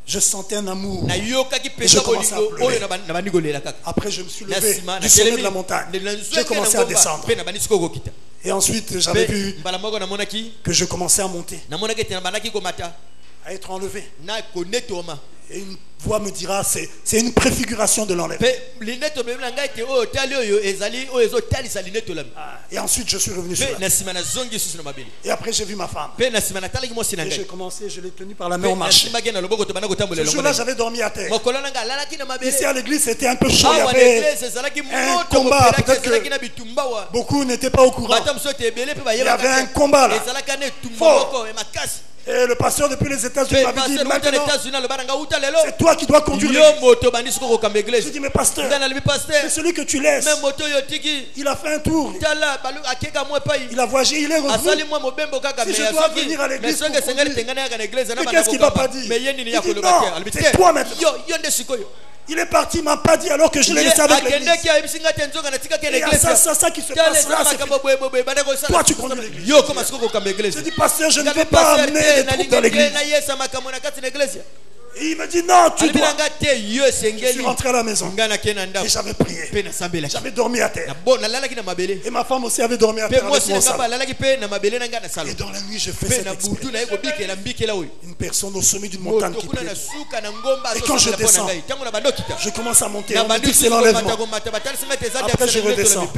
Je sentais un amour. Et je commençais à pleurer. Après, je me suis levé du sommet de la montagne. J'ai commencé à descendre. Et ensuite, j'avais vu que je commençais à monter, à être enlevé. Et une voix me dira, c'est une préfiguration de l'enlèvement. Et ensuite, je suis revenu sur la terre. Et après, j'ai vu ma femme. Et j'ai commencé, je l'ai tenue par la main au marché. Ce jour-là, j'avais dormi à terre. Ici à l'église, c'était un peu chaud. Il y avait un combat. Peut-être que beaucoup n'étaient pas au courant. Il y avait un combat là. Fort. Et le pasteur depuis les États-Unis m'avait dit, maintenant, c'est toi qui dois conduire l'église. J'ai dit, mais pasteur, c'est celui que tu laisses. Il a fait un tour. Il a voyagé, il est revenu. Si je dois venir à l'église pour conduire, qu'est-ce qu'il ne va pas dire? Il dit, non, c'est toi maintenant. Il est parti, il ne m'a pas dit alors que je l'ai laissé avec l'église. Et il y a ça qui se passe là. Toi, tu conduis l'église. Je dis, pasteur, je ne veux pas amener des troupes dans l'église. Et il me dit, non, tu dois. Je suis rentré à la maison. Et j'avais prié. J'avais dormi à terre. Et ma femme aussi avait dormi à terre avec mon salon. Et dans la nuit, je fais cette expérience. Une personne au sommet d'une montagne qui prie. Et quand je descends, je commence à monter. On me dit que c'est l'enlèvement. Après, je redescends.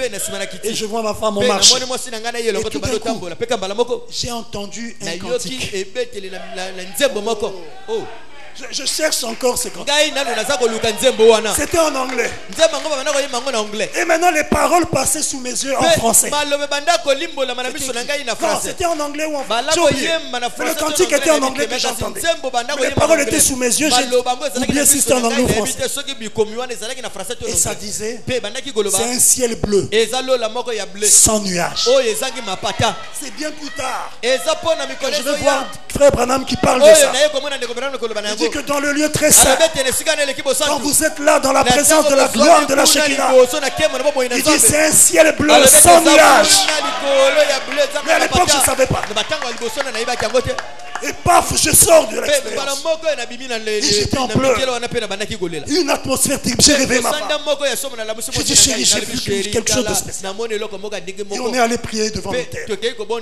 Et je vois ma femme en marche. Et tout d'un coup, j'ai entendu un cantique. Je cherche encore ce cantique. C'était en anglais. Et maintenant les paroles passaient sous mes yeux en français. Non, c'était en anglais ou en français. Mais le cantique était en anglais que j'entendais. Les paroles étaient sous mes yeux. J'ai oublié si c'était en anglais ou en français. Et ça disait, c'est un ciel bleu, sans nuages. C'est bien plus tard. Je vais voir frère Branham qui parle de ça. Il dit que dans le lieu très saint, quand vous êtes là dans la présence de la gloire de la Shekinah, il dit c'est un ciel bleu sans nuages. Mais à l'époque je ne savais pas. Et paf, je sors de l'expérience. Et j'étais en pleurs. Une atmosphère terrible. J'ai rêvé ma femme. J'ai dit chérie, j'ai vu quelque chose de spécial. Et on est allé prier devant l'autel.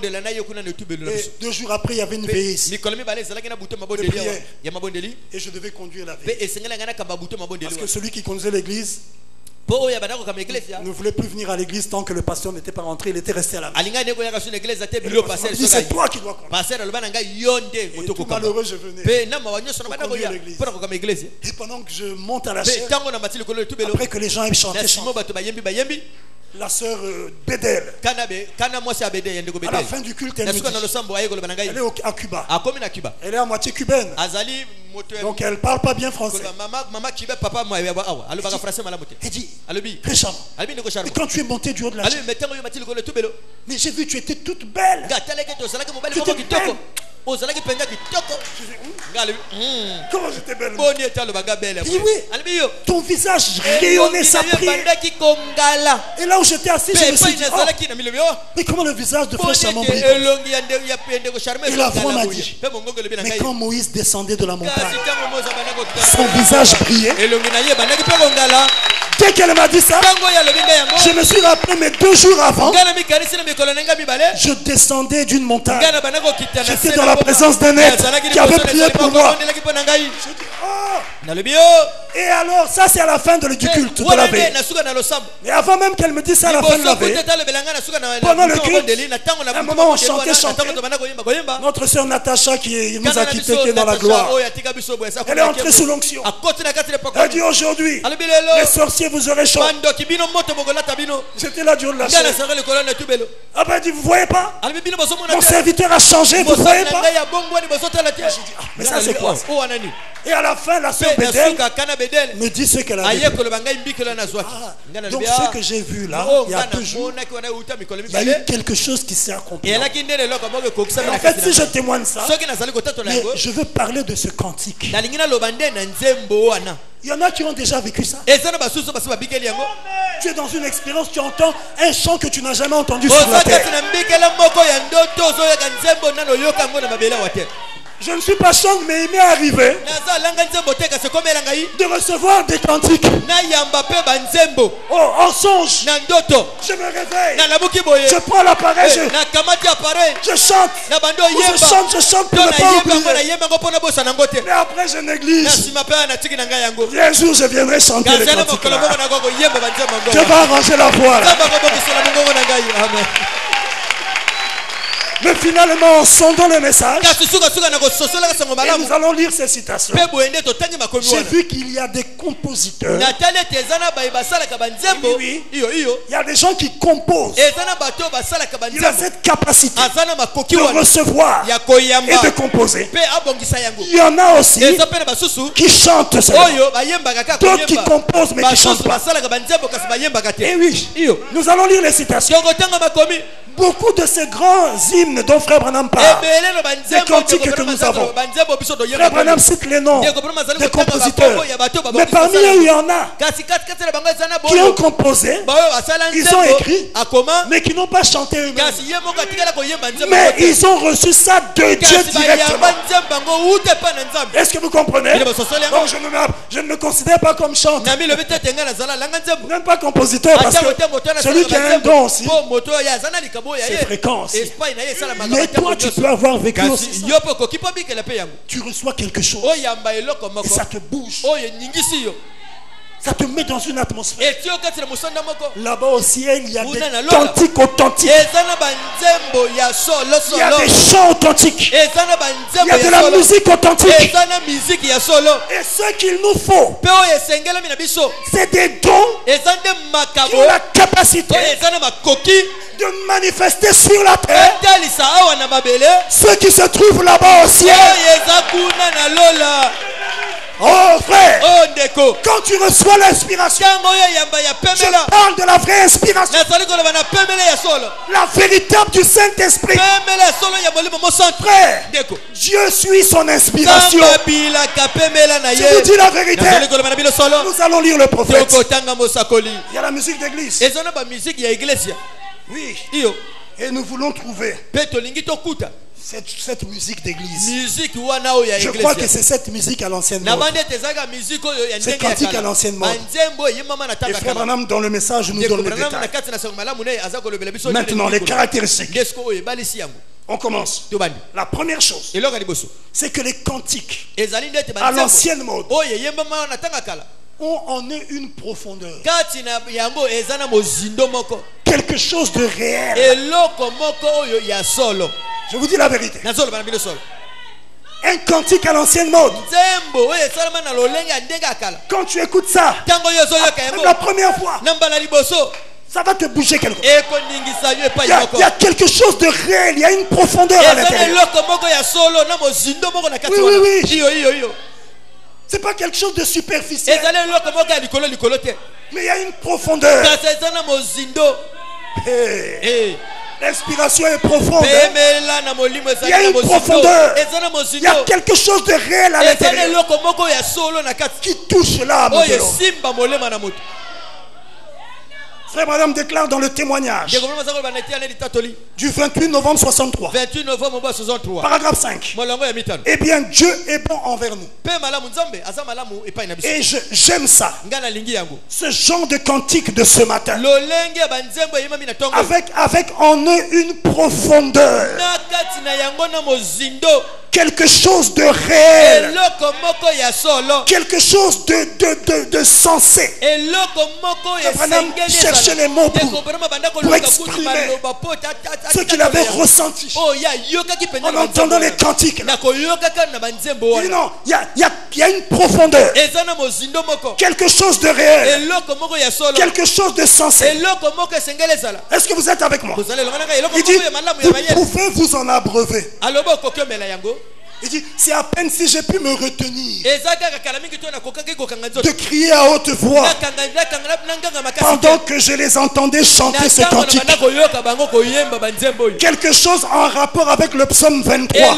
Et 2 jours après, il y avait une veillée ici. Et je devais conduire la veillée. Parce que celui qui conduisait l'église ne voulait plus venir à l'église tant que le pasteur n'était pas rentré. Il était resté à la maison. Il dit c'est toi qui dois conduire. Et tout malheureux je venais pour conduire l'église. Et pendant que je monte à la chaise, après que les gens aient chanté, la sœur Bédel, à la fin du culte, elle me dit, elle est à Cuba. Elle est à moitié cubaine. Donc elle ne parle pas bien français. Elle dit, récemment, mais quand tu es monté du haut de la chaise, mais j'ai vu tu étais toute belle. Tu étais belle. Comment j'étais belle? Il dit oui, ton visage rayonnait sa prière. Et là où j'étais assis, je me suis dit, mais comment le visage de frère Chamon brille? Et la voix m'a dit, mais quand Moïse descendait de la montagne, son visage brillait. Dès qu'elle m'a dit ça, je me suis rappelé, mais 2 jours avant, je descendais d'une montagne. J'étais dans la présence d'un être qui avait prié pour moi. Je dis, oh! Et alors, ça c'est à la fin du culte de la veille. Mais avant même qu'elle me dise ça à la fin de la veille, pendant le culte, à un moment on chantait. Notre sœur Natacha qui nous a quittés, qui est dans la gloire, elle est entrée sous l'onction. Elle dit aujourd'hui, les sorciers vous aurez chaud. J'étais là du haut de la chaise. Ah ben elle dit, vous voyez pas? Mon serviteur a changé, vous voyez pas? J'ai dit, mais ça c'est quoi? Et à la fin, la sœur Bédel me dit ce qu'elle a vu. Donc ce que j'ai vu là, il y a 2 jours, il y a eu quelque chose qui s'est accompli. En fait, si je témoigne ça, mais je veux parler de ce cantique. Il y en a qui ont déjà vécu ça. Tu es dans une expérience, tu entends un chant que tu n'as jamais entendu sur la terre. Je ne suis pas chante, mais il m'est arrivé de recevoir des cantiques. Oh, en songe, je me réveille, je prends l'appareil, je chante, je chante pour ne pas oublier. Mais après je néglige. Et un jour je viendrai chanter les cantiques là. Je vais arranger la voix là. Mais finalement, en sondant le message, et nous allons lire ces citations. J'ai vu qu'il y a des compositeurs. Oui, il y a des gens qui composent. Il a cette capacité de recevoir et de composer. Il y en a aussi qui chantent seulement. D'autres qui composent mais qui ne chantent pas. Et oui, nous allons lire les citations. Beaucoup de ces grands hymnes dont frère Branham parle, des cantiques que nous avons, frère Branham cite les noms des compositeurs. Mais parmi eux, il y en a qui ont composé, ils ont écrit, mais qui n'ont pas chanté eux-mêmes. Mais ils ont reçu ça de Dieu directement. Est-ce que vous comprenez? Donc je ne me considère pas comme chanteur, même pas compositeur, parce que celui qui a un don aussi, c'est fréquence. Mais toi tu peux avoir vécu aussi ça. Tu reçois quelque chose et ça te bouge. Ça te met dans une atmosphère. Là-bas au ciel, il y a des cantiques authentiques. Il y a des chants authentiques. Il y a de la musique authentique. Et ce qu'il nous faut, c'est des dons qui ont la capacité de manifester sur la terre ceux qui se trouvent là-bas au ciel. Oh frère, quand tu reçois l'inspiration, je parle de la vraie inspiration, la véritable du Saint-Esprit. Frère, Dieu suit son inspiration. Je vous dis la vérité. Nous allons lire le prophète. Il y a la musique d'église. Oui. Et nous voulons trouver cette musique d'église. Je crois que c'est cette musique à l'ancienne mode. C'est cantique à l'ancienne mode. Et frère Branham dans le message nous donne les détails. Maintenant les caractéristiques. On commence. La première chose, c'est que les cantiques à l'ancienne mode ont en eux une profondeur, quelque chose de réel. Je vous dis la vérité. Un cantique à l'ancienne mode, quand tu écoutes ça, même la première fois, ça va te bouger quelque chose. Il y a quelque chose de réel, il y a une profondeur à l'intérieur. Oui. C'est pas quelque chose de superficiel, mais il y a une profondeur. L'inspiration est profonde. Il y a une profondeur. Il y a quelque chose de réel à l'intérieur qui touche l'âme de l'homme. Frère Madame déclare dans le témoignage du 28 novembre 63, paragraphe 5. Eh bien Dieu est bon envers nous. Et j'aime ça. Ce genre de cantique de ce matin, avec en eux une profondeur, quelque chose de réel, quelque chose de sensé. Chercher les mots pour exprimer ce qu'il avait ressenti en entendant les cantiques. Il dit non, il y a une profondeur, quelque chose de réel, quelque chose de sensé. Est-ce que vous êtes avec moi? Il dit, vous pouvez vous en abreuver. Il dit, c'est à peine si j'ai pu me retenir de crier à haute voix pendant que je les entendais chanter ce cantique. Quelque chose en rapport avec le psaume 23.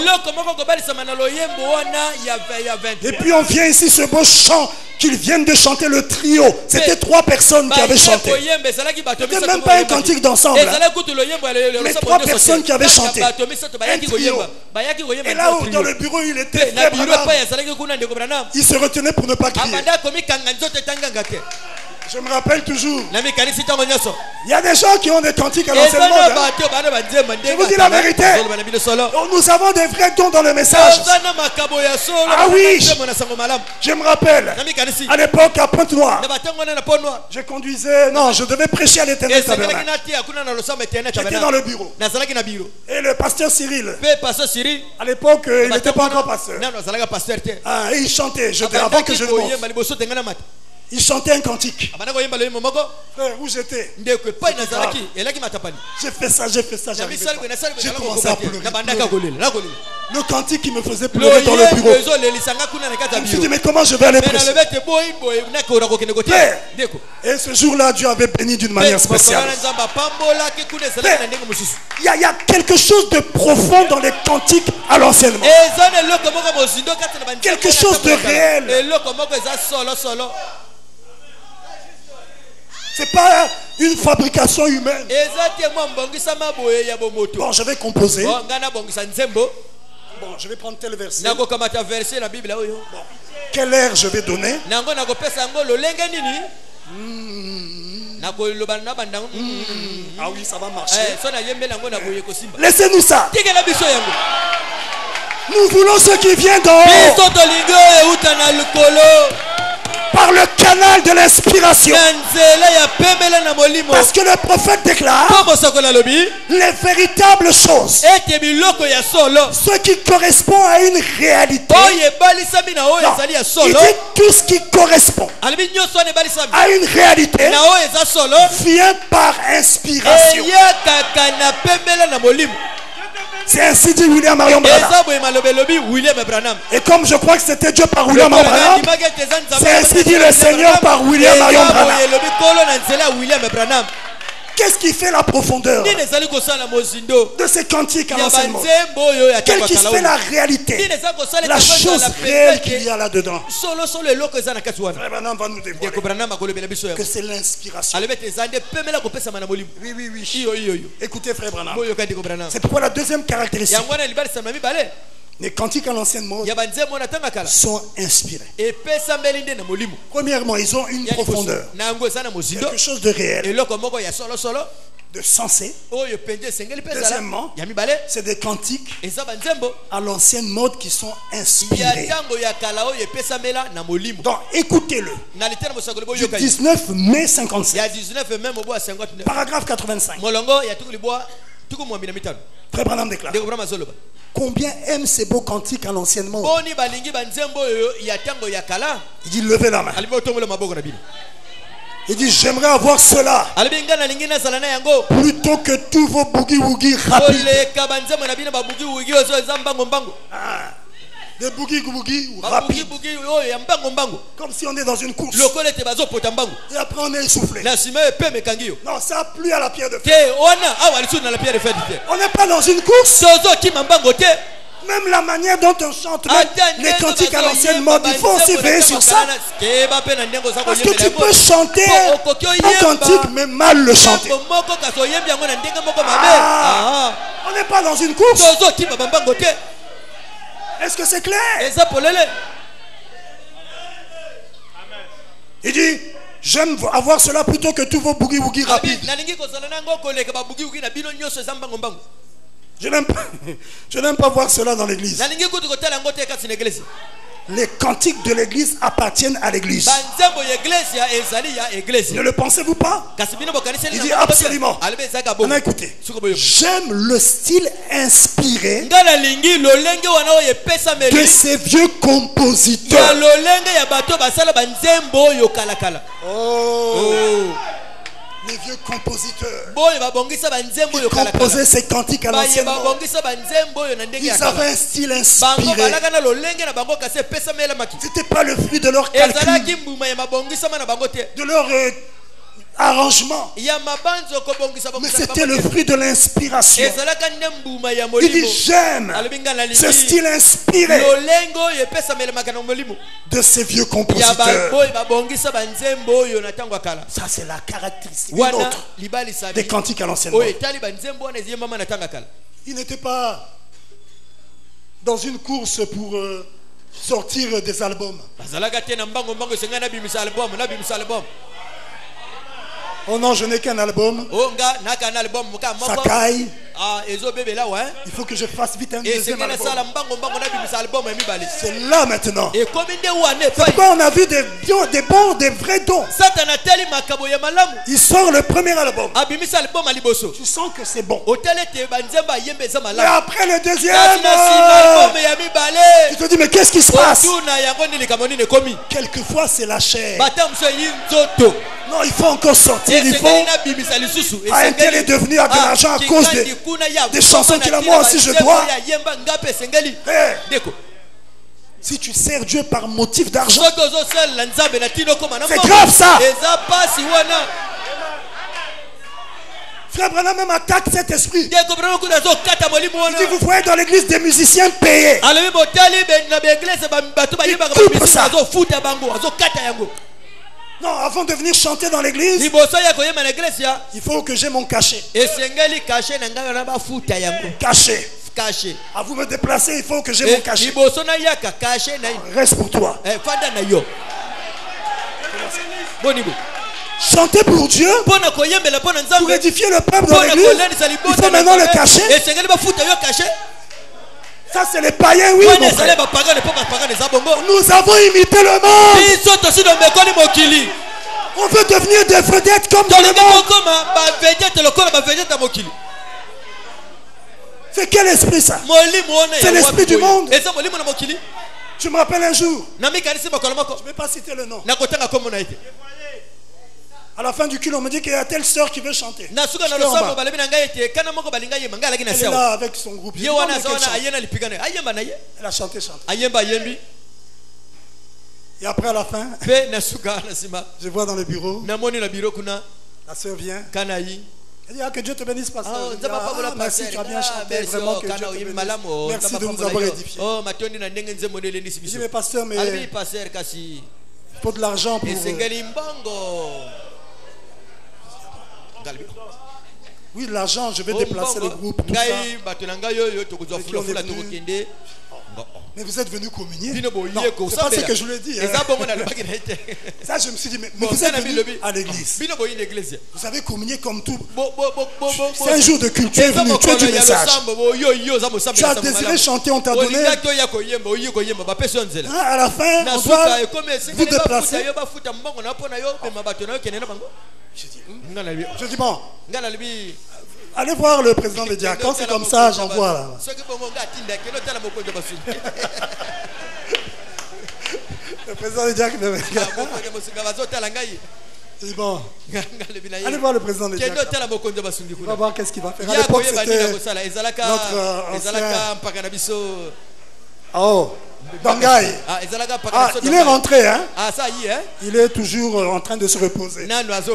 Et puis on vient ici, ce beau chant qu'ils viennent de chanter, le trio. C'était 3 personnes qui avaient chanté. C'était même pas un cantique d'ensemble, mais 3 personnes qui avaient chanté. Un trio. Et là où dans le bureau il était, il se retenait pour ne pas crier. Je me rappelle toujours, il y a des gens qui ont des cantiques à l'ancienne mode. Je vous dis la vérité. Nous avons des vrais dons dans le message. Ah oui, je me rappelle, à l'époque à Pointe-Noire, je conduisais, non, je devais prêcher à l'Éternel Tabernacle. J'étais dans le bureau. Et le pasteur Cyril, à l'époque, il n'était pas encore pasteur. Et il chantait, avant que je le monte. Il chantait un cantique. Frère, où j'étais? J'ai fait ça. J'ai commencé à pleurer. Le cantique qui me faisait pleurer dans le bureau. Je me suis dit, mais comment je vais aller prêcher? Et ce jour-là, Dieu avait béni d'une manière spéciale. Il y a quelque chose de profond dans les cantiques à l'ancienne mode. Quelque chose de réel. C'est pas une fabrication humaine. Bon, je vais composer. Bon, je vais prendre tel verset. Bon. Quel air je vais donner? Ah oui, ça va marcher. Laissez-nous ça. Nous voulons ce qui vient d'en haut. par le canal de l'inspiration. Parce que le prophète déclare les véritables choses, ce qui correspond à une réalité. Non, il dit tout ce qui correspond à une réalité vient par inspiration. C'est ainsi dit William Marion Branham. Et comme je crois que c'était Dieu par William Marion Branham, c'est ainsi dit le Seigneur par William Marion Branham. Qu'est-ce qui fait la profondeur de ces cantiques à l'ancienne mode? Qu'est-ce qui fait la réalité, la chose réelle qu'il y a là-dedans? Frère Branham va nous dévoiler que c'est l'inspiration. Oui. Écoutez Frère Branham. C'est pourquoi la deuxième caractéristique, les cantiques à l'ancienne mode sont inspirés. Premièrement, ils ont une profondeur, quelque chose de réel, de sensé. Deuxièmement, c'est des cantiques à l'ancienne mode qui sont inspirés. Donc écoutez-le. Du 19 mai 57, paragraphe 85. Frère Branham déclare: combien aiment ces beaux cantiques à l'ancienne mode? Il dit levez la main. Il dit j'aimerais avoir cela plutôt que tous vos boogie-woogie rapides. Des boogie-woogie rapides. Comme si on est dans une course. Et après on est essoufflé. Non, ça a plu à la pierre de fer. On n'est pas dans une course. Même la manière dont on chante, même les cantiques à l'ancienne mode, il faut aussi veiller sur ça. Parce que tu peux chanter un cantique mais mal le chanter. On n'est pas dans une course. Est-ce que c'est clair? Il dit j'aime avoir cela plutôt que tous vos boogie-woogie rapides. Je n'aime pas voir cela dans l'église. Les cantiques de l'église appartiennent à l'église. Ne le pensez-vous pas? Il dit absolument. Maintenant écoutez, j'aime le style inspiré de ces vieux compositeurs. Les vieux compositeurs qui composaient ces cantiques à l'ancienne mode, ils avaient un style inspiré. C'était pas le fruit de leur calcul, de leur arrangement, mais c'était le fruit de l'inspiration. Il dit j'aime ce style inspiré de ces vieux compositeurs. Ça c'est la caractéristique des cantiques à l'ancienne mode. Il n'était pas dans une course pour sortir des albums. Oh non, je n'ai qu'un album. Ça caille. Il faut que je fasse vite un deuxième album. C'est là maintenant. C'est pourquoi on a vu des bons, des vrais dons. Il sort le premier album. Tu sens que c'est bon. Mais après le deuxième, tu te dis mais qu'est-ce qui se passe? Quelquefois c'est la chair. Non, il faut encore sortir. Il faut. Un tel est devenu à de l'argent à cause des chansons qu'il a. Moi aussi je dois. Hey. Si tu sers Dieu par motif d'argent, c'est grave ça. Frère Branham même attaque cet esprit. Il dit vous voyez dans l'église des musiciens payés. Il coupe ça. Non, avant de venir chanter dans l'église, il faut que j'ai mon cachet. Cachet. À vous me déplacer, il faut que j'ai mon cachet. Reste pour toi. Chanter pour Dieu, pour édifier le peuple dans l'église, il faut maintenant le cachet. Ça c'est les païens, oui. Nous avons imité le monde. On veut devenir des vedettes comme dans le monde. C'est quel esprit ça? C'est l'esprit du monde. Je me rappelle un jour, je ne vais pas citer le nom. À la fin du culte, on me dit qu'il y a telle sœur qui veut chanter. Elle est là avec son groupe. Elle a chanté. Et après à la fin, je vois dans le bureau, la sœur vient. Elle dit que Dieu te bénisse, pasteur. Merci, tu as bien chanté. Vraiment que Dieu te bénisse. Merci de nous avoir édifiés. Je dis mais pasteur, mais il faut de l'argent pour... Oui, l'argent, je vais déplacer le groupe. Tout ça. Mais vous êtes venu communier? Non, c'est pas ce que je lui ai dit. Hein. Ça, je me suis dit, mais vous êtes venu à l'église. Vous avez communié comme tout. C'est un jour de culte. Tu es venu, tu as du message. Tu as désiré chanter, on t'a donné. À la fin, on doit vous déplacer. Je dis bon. Allez voir le président des diacons, c'est comme ça, j'envoie là. Le président des diacons. Je dis bon. Allez voir le président des diacons. On va voir qu'est-ce qu'il va faire. À l'époque, c'était notre ancien... Oh, Bangaï. Il est rentré, hein? Il est toujours en train de se reposer.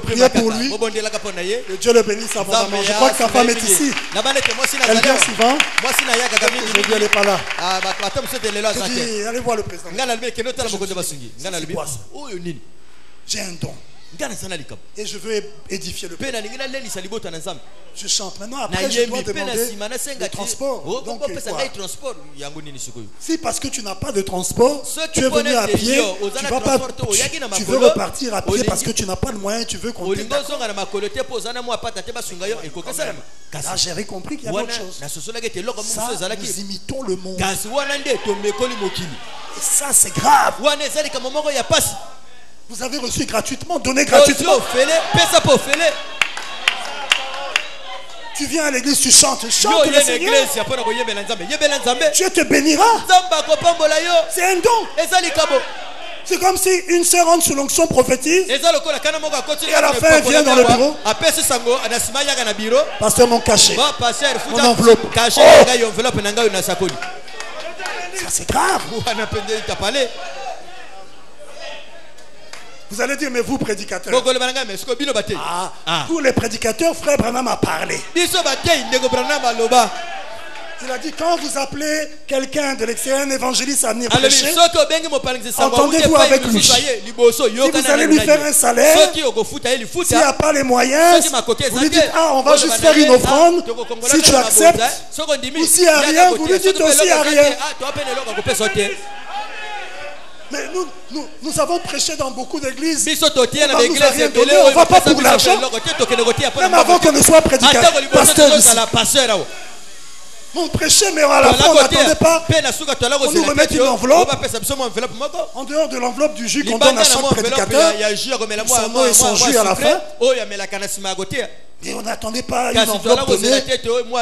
Priez pour lui. Que Dieu le bénisse abondamment. Je crois que sa femme est ici. Elle vient souvent. Aujourd'hui, elle n'est pas là. Je dis, allez voir le président. J'ai un don. Et je veux édifier le peuple. Je chante. Maintenant, après, je dois demander le transport. Donc, si parce que tu n'as pas de transport, tu es venu à pied, tu vas pas, tu veux repartir à pied parce que tu n'as pas de moyens, tu veux compter. Là, j'avais compris qu'il y avait autre chose. Ça, nous imitons le monde. Et ça, c'est grave. Vous avez reçu gratuitement, donné gratuitement. Tu viens à l'église, tu chantes le Seigneur. Dieu te bénira. C'est un don. C'est comme si une sœur rentre sous l'onction prophétise et à la fin elle vient dans le bureau. Pasteur, mon cachet, mon enveloppe. Ça c'est grave. Vous allez dire, mais vous prédicateurs. Pour les prédicateurs, frère Branham a parlé. Il a dit, quand vous appelez quelqu'un de l'extérieur, un évangéliste à venir prêcher, entendez-vous avec lui. Si vous allez lui faire un salaire, s'il n'y a pas les moyens, vous lui dites, on va juste faire une offrande. Si tu acceptes, ou s'il n'y a rien, vous lui dites aussi, il n'y a rien. Mais nous avons prêché dans beaucoup d'églises. On ne va pas pour l'argent. Même avant qu'on ne soit prédicateur, pasteur ici. On prêchait, mais à la fin, on n'attendait pas. On nous remet une enveloppe. En dehors de l'enveloppe du jus qu'on donne à chaque prédicateur, son nom et son jus à la fin. Et on n'attendait pas une enveloppe donnée.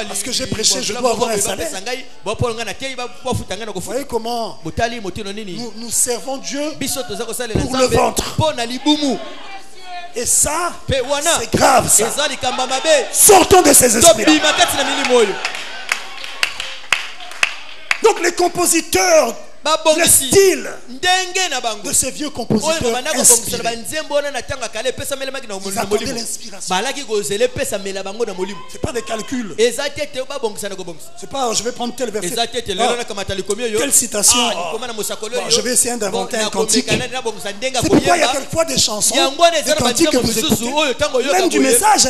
Parce que j'ai prêché, je dois avoir un salaire. Vous voyez comment nous servons Dieu pour le ventre. Et ça, c'est grave ça. Sortons de ces esprits. Donc les compositeurs, le style de ces vieux compositeurs inspirés, ils attendaient l'inspiration. C'est pas des calculs. C'est pas je vais prendre tel verset. Quelle citation. Je vais essayer d'inventer un cantique. C'est pourquoi il y a quelquefois des chansons, des cantiques que vous écoutez, même du message.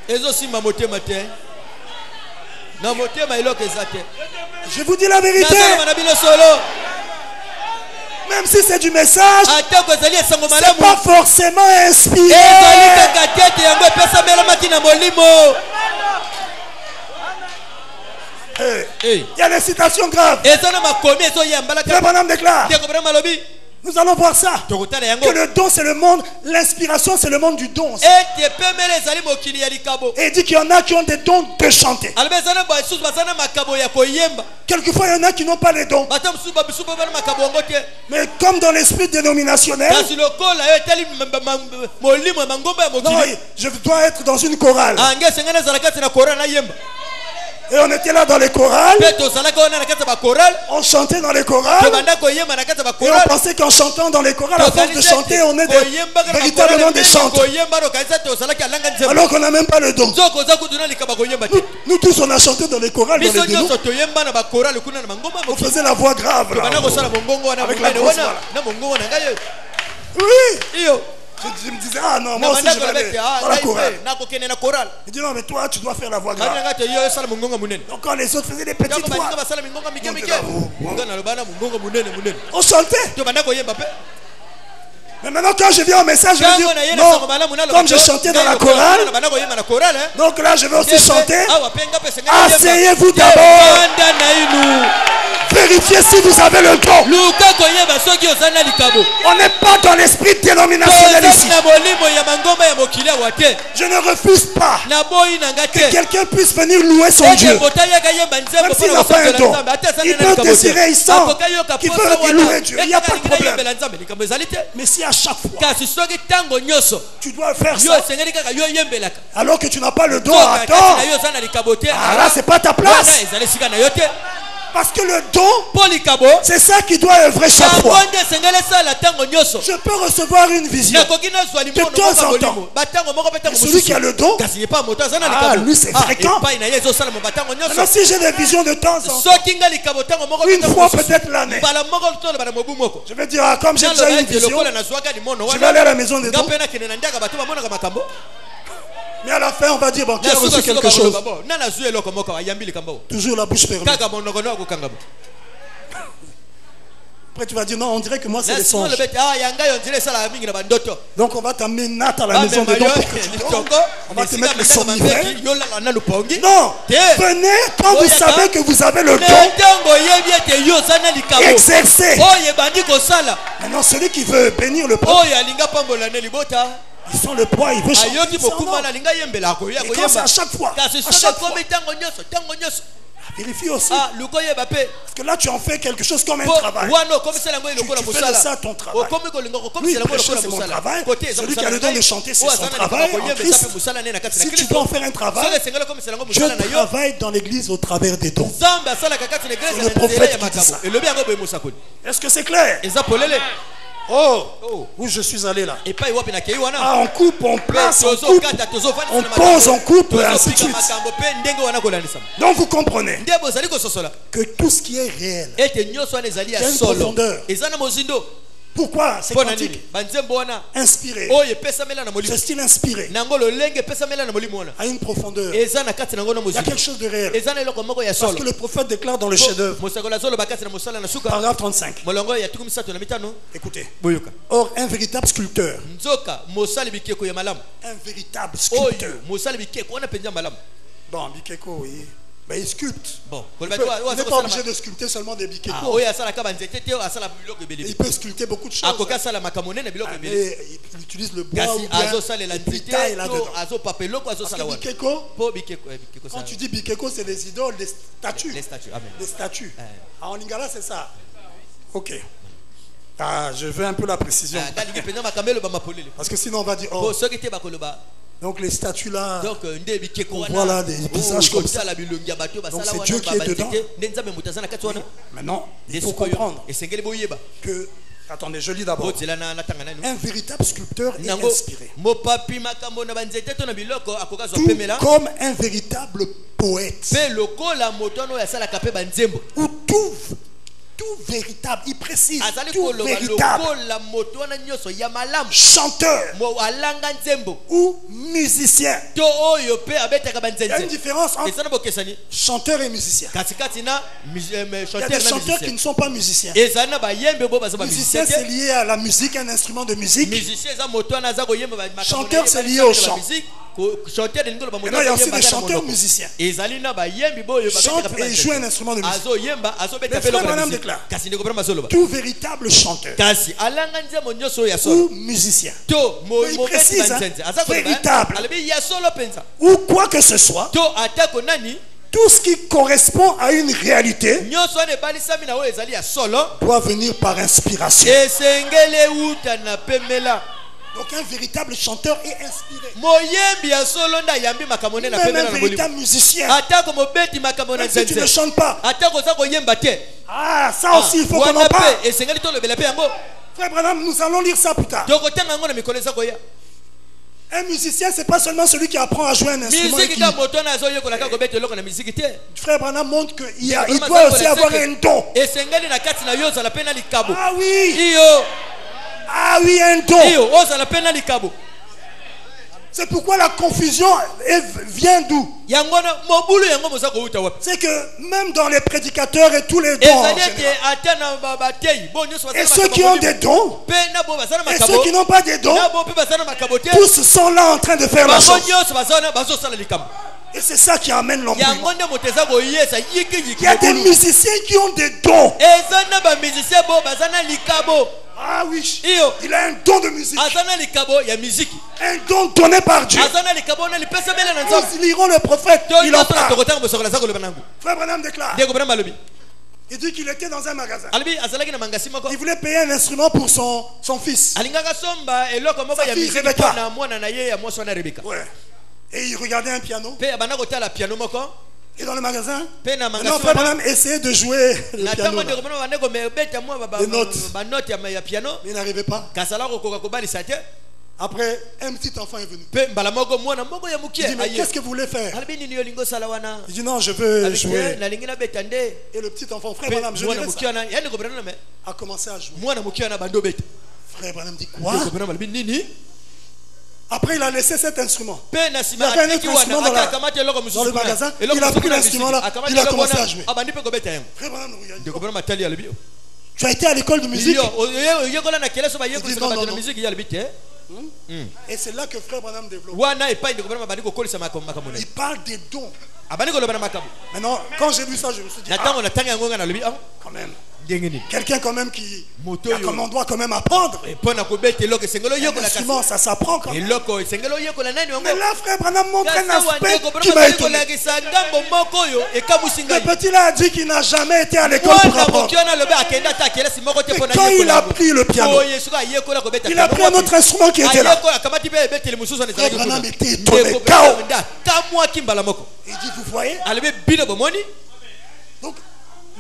Mais je vous dis la vérité. Même si c'est du message, c'est pas forcément inspiré. Il y a des citations graves. Frère Branham déclare. Nous allons voir ça. Que le don c'est le monde, l'inspiration c'est le monde du don. Et il dit qu'il y en a qui ont des dons de chanter. Quelquefois il y en a qui n'ont pas les dons. Mais comme dans l'esprit dénominationnel, non, je dois être dans une chorale. Et on était là dans les chorales. On chantait dans les chorales. Et on pensait qu'en chantant dans les chorales, à force de chanter, on est véritablement des chanteurs. Alors qu'on n'a même pas le don. Nous tous, on a chanté dans les chorales. Dans les dénous. On faisait la voix grave. Là, avec la grosse voix. Oui. Je me disais, ah non, moi aussi je vais aller dans la chorale. Il dit, non, mais toi, tu dois faire la voix grave. Donc quand les autres faisaient des petites voix, on chantait. Mais maintenant quand je viens au message, je vais dire, non, comme je chantais dans la chorale, donc là je vais aussi chanter. Asseyez-vous d'abord. Vérifiez si vous avez le don. On n'est pas dans l'esprit dénominationnel ici. Je ne refuse pas que quelqu'un puisse venir louer son Dieu. Même s'il n'a pas un don, il peut désirer, il sent qu'il veut louer Dieu. Il n'y a pas de problème. Mais si à chaque fois tu dois faire ça, alors que tu n'as pas le don à temps, ah là c'est pas ta place. Parce que le don, c'est ça qui doit œuvrer chaque fois. Je peux recevoir une vision de temps en temps. Mais celui qui a le don, ah, lui c'est fréquent. Alors si j'ai des visions de temps en temps, une fois peut-être l'année, je vais dire, ah, comme j'ai déjà une vision, je vais aller à la maison des dons. Mais à la fin, on va dire, bon, qui a reçu quelque chose? Toujours la bouche fermée. Après, tu vas dire, non, on dirait que moi, c'est les songes. Donc, on va t'amener Nat à la maison des dons pour que tu dors. On va te mettre le somnifère. Non, venez quand vous savez que vous avez le don. Exercez. Maintenant, celui qui veut bénir le peuple, ils sont le poids, il veut chanter. Et quand c'est à chaque fois, vérifie aussi. Parce que là, tu en fais quelque chose comme un travail. Tu fais de ça ton travail. Oui, prêcher, c'est mon travail. Celui qui a le don de chanter, c'est son travail en Christ. Si tu dois en faire un travail, je travaille dans l'église au travers des dons. C'est le prophète qui dit ça. Est-ce que c'est clair? Oh, où je suis allé là. Ah, on coupe, on place, on coupe, on pose, on coupe, et ainsi de suite. Donc vous comprenez que tout ce qui est réel, il y a une profondeur. Pourquoi c'est quantique? Inspiré. Ce style inspiré a une profondeur. Il y a quelque chose de réel. Parce que le prophète déclare dans le chef-d'œuvre, paragraphe 35. Écoutez. Or, un véritable sculpteur. Un véritable sculpteur. Bon, Bikeko, oui. Mais il sculpte. Bon, il n'est pas obligé de sculpter seulement des bikeko. Il peut sculpter beaucoup de choses. Mais il utilise le bois ou bien il taille là-dedans. Parce que bikeko, quand tu dis bikeko, c'est des idoles, des statues. Des statues. En lingala, c'est ça. Ok. Ah, je veux un peu la précision. Parce que sinon on va dire, oh. Donc les statues là, on voit là des visages comme ça. Donc c'est Dieu qui est dedans. Maintenant, il faut comprendre que, attendez, je lis d'abord. Un véritable sculpteur est inspiré. Tout comme un véritable poète. Ou tout véritable, il précise, tout véritable chanteur ou musicien. Il y a une différence entre chanteur et musicien. Il y a des chanteurs qui ne sont pas musiciens. Musicien, c'est lié à la musique, un instrument de musique. Chanteur, c'est lié au chant. Maintenant, il y a aussi des chanteurs musiciens. Chantent et jouent un instrument de musique. Mais frère Branham déclare, tout véritable chanteur ou musicien, il précise, véritable, ou quoi que ce soit, tout ce qui correspond à une réalité doit venir par inspiration. Donc un véritable chanteur est inspiré. Même un véritable musicien. Même si tu ne chantes pas. Ah, ça aussi il faut qu'on en parle. Frère Branham, nous allons lire ça plus tard. Un musicien, c'est pas seulement celui qui apprend à jouer un instrument. Frère Branham montre qu'il doit aussi avoir un don. Ah oui. Ah oui, un don. C'est pourquoi la confusion vient d'où? C'est que même dans les prédicateurs et tous les dons, et ceux qui ont des dons, et ceux qui n'ont pas des dons, tous sont là en train de faire la chose. Et c'est ça qui amène l'embrouillement. Il y a des musiciens qui ont des dons. Ah oui, il a un don de musique. Un don donné par Dieu. Nous lirons le prophète. Il en parle. Frère Branham déclare. Il dit qu'il était dans un magasin. Il voulait payer un instrument pour son fils. Sa fille Rebecca. Ouais. Et il regardait un piano. Et dans le magasin, maintenant Frère Branham essayait de jouer le piano, les notes. Mais il n'arrivait pas. Après, un petit enfant est venu. Il dit, mais qu'est-ce que vous voulez faire? Il dit, non, je veux jouer. Et le petit enfant, Frère Branham, je dirais ça, a commencé à jouer. Frère Branham dit, quoi? Après, il a laissé cet instrument. Il y avait un autre instrument dans le magasin. Il a pris l'instrument là. Il a commencé à jouer. Frère Branham, regarde. Tu as été à l'école de musique? Il dit non, non, non. Et c'est là que Frère Branham développe. Il parle des dons. Maintenant, quand j'ai lu ça, je me suis dit, quand même. Quelqu'un quand même qui on doit quand même apprendre. L'instrument, ça s'apprend quand même. Mais là, Frère Branham montre un aspect qui m'a étonné. Le petit là a dit qu'il n'a jamais été à l'école pour apprendre. Mais quand il a pris le piano, il a pris un autre instrument qui était là. Frère Branham était étonné. Il dit, vous voyez? Donc,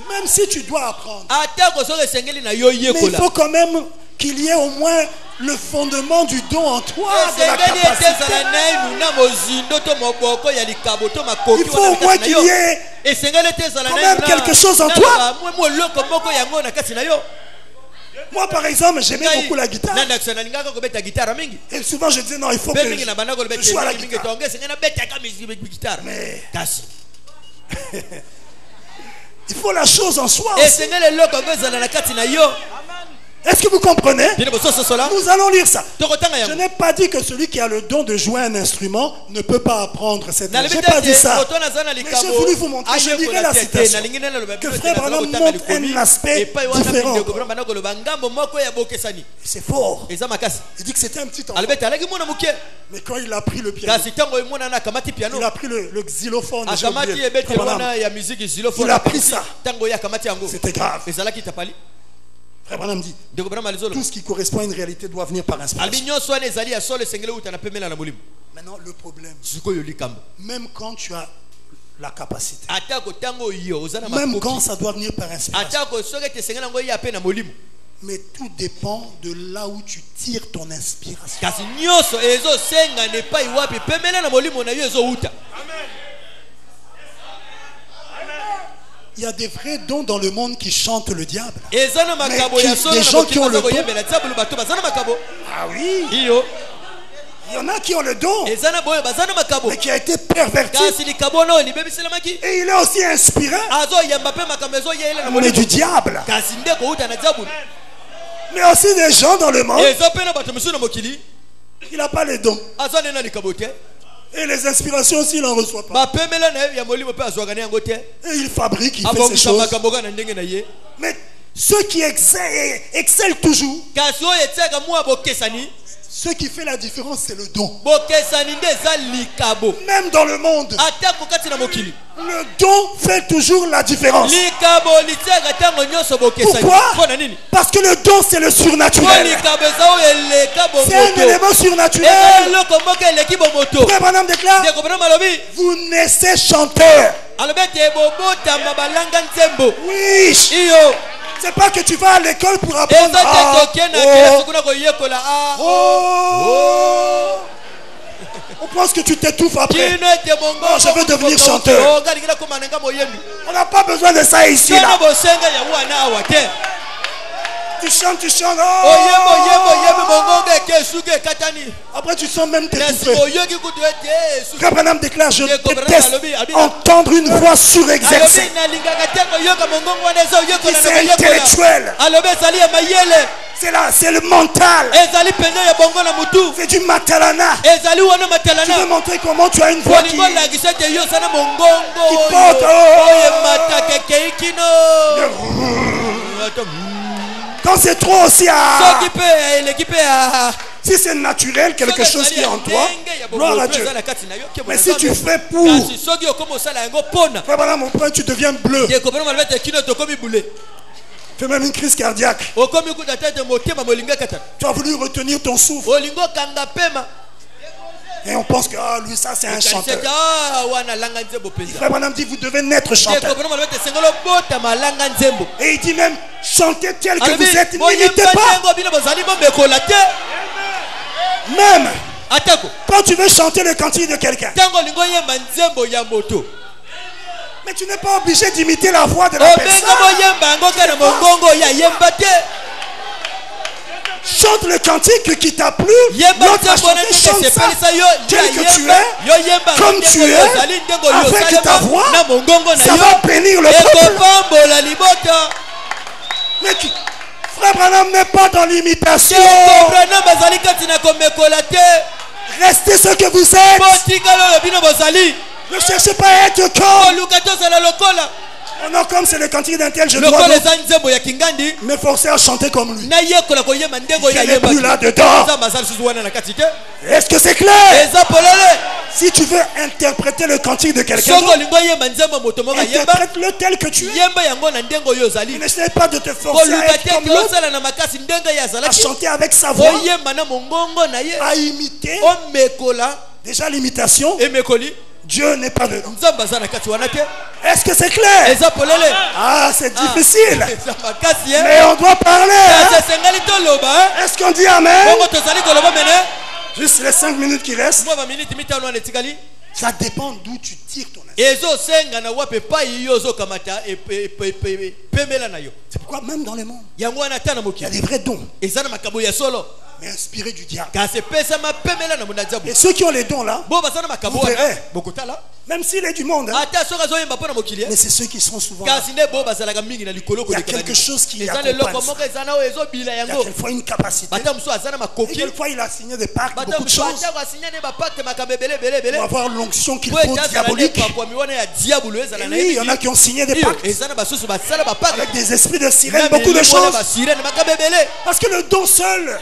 même si tu dois apprendre, mais il faut quand même qu'il y ait au moins le fondement du don en toi, de la capacité. Il faut au moins qu'il y ait quand même quelque chose en toi. Moi par exemple, j'aimais beaucoup la guitare. Et souvent je disais non, il faut que je joue à la guitare. Mais il faut la chose en soi aussi. Est-ce que vous comprenez? Nous allons lire ça. Je n'ai pas dit que celui qui a le don de jouer un instrument ne peut pas apprendre cette langue. Je n'ai pas dit ça. Mais j'ai voulu vous montrer, je lirai la citation, que Frère Branham montre un aspect différent. C'est fort. Il dit que c'était un petit enfant. Mais quand il a pris le piano, il a pris le xylophone. Il a pris ça. C'était grave. Frère Branham dit, tout ce qui correspond à une réalité doit venir par inspiration. Maintenant, le problème, même quand tu as la capacité, même quand ça doit venir par inspiration, mais tout dépend de là où tu tires ton inspiration. Il y a des vrais dons dans le monde qui chantent le diable. Mais des gens qui ont le don. Ah oui. Il y en a qui ont le don, mais qui a été perverti. Et il est aussi inspiré, mais du diable. Mais aussi des gens dans le monde, il n'a pas les dons. Et les inspirations, s'il n'en reçoit pas. Et il fabrique, il fait ces choses. Mais ceux qui excellent toujours, ce qui fait la différence, c'est le don. Même dans le monde, le don fait toujours la différence. Pourquoi? Parce que le don, c'est le surnaturel. C'est un élément surnaturel. Frère Branham déclare, vous naissez chanteur. Oui. C'est pas que tu vas à l'école pour apprendre. On pense que tu t'étouffes après. Oh, je veux devenir chanteur. On n'a pas besoin de ça ici là. Tu chantes, tu chantes. Après tu sens même t'étouffer. Frère Branham déclare, je déteste entendre une voix surexercée. C'est intellectuel. C'est le mental. C'est du matalana. Tu veux montrer comment tu as une voix qui porte. Quand c'est trop aussi si c'est naturel, quelque chose qui est en toi, gloire à Dieu. Mais si tu fais pour, voilà mon point, tu deviens bleu. Fais même une crise cardiaque. Tu as voulu retenir ton souffle. Et on pense que lui, ça c'est un chanteur. Frère Branham dit, vous devez naître chanteur. Et il dit même, chantez tel que vous êtes, n'imitez pas. Même quand tu veux chanter le cantique de quelqu'un, mais tu n'es pas obligé d'imiter la voix de la personne. Chante le cantique qui t'a plu. L'autre a chanté, chante ça tel que tu es, comme tu es, avec ta voix. Ça va bénir le peuple. Mais Frère Branham n'est pas dans l'imitation. Restez ce que vous êtes. Ne cherchez pas à être comme. Oh non, comme c'est le cantique d'un tel, je dois me forcer à chanter comme lui. Il n'est plus là-dedans. Est-ce que c'est clair? Si tu veux interpréter le cantique de quelqu'un d'autre, interprète-le tel que tu es. Et n'essaie pas de te forcer à être comme l'autre, à chanter avec sa voix, à imiter. Déjà l'imitation, Dieu n'est pas dedans. Est-ce que c'est clair? Ah, c'est difficile. Mais on doit parler. Est-ce qu'on dit amen? Juste les 5 minutes qui restent. Ça dépend d'où tu tires ton esprit. C'est pourquoi même dans le monde, il y a des vrais dons, mais inspirés du diable. Et ceux qui ont les dons là, vous verrez, même s'il est du monde, mais c'est ceux qui sont souvent là. Il y a quelque chose qui accompagne ça. Il y a quelquefois une capacité. Et quelquefois il a signé des pactes, beaucoup de choses, pour avoir l'onction qu'il faut diabolique. Et oui, il y en a qui ont signé des pactes avec des esprits de sirène, beaucoup de choses. Parce que le don seul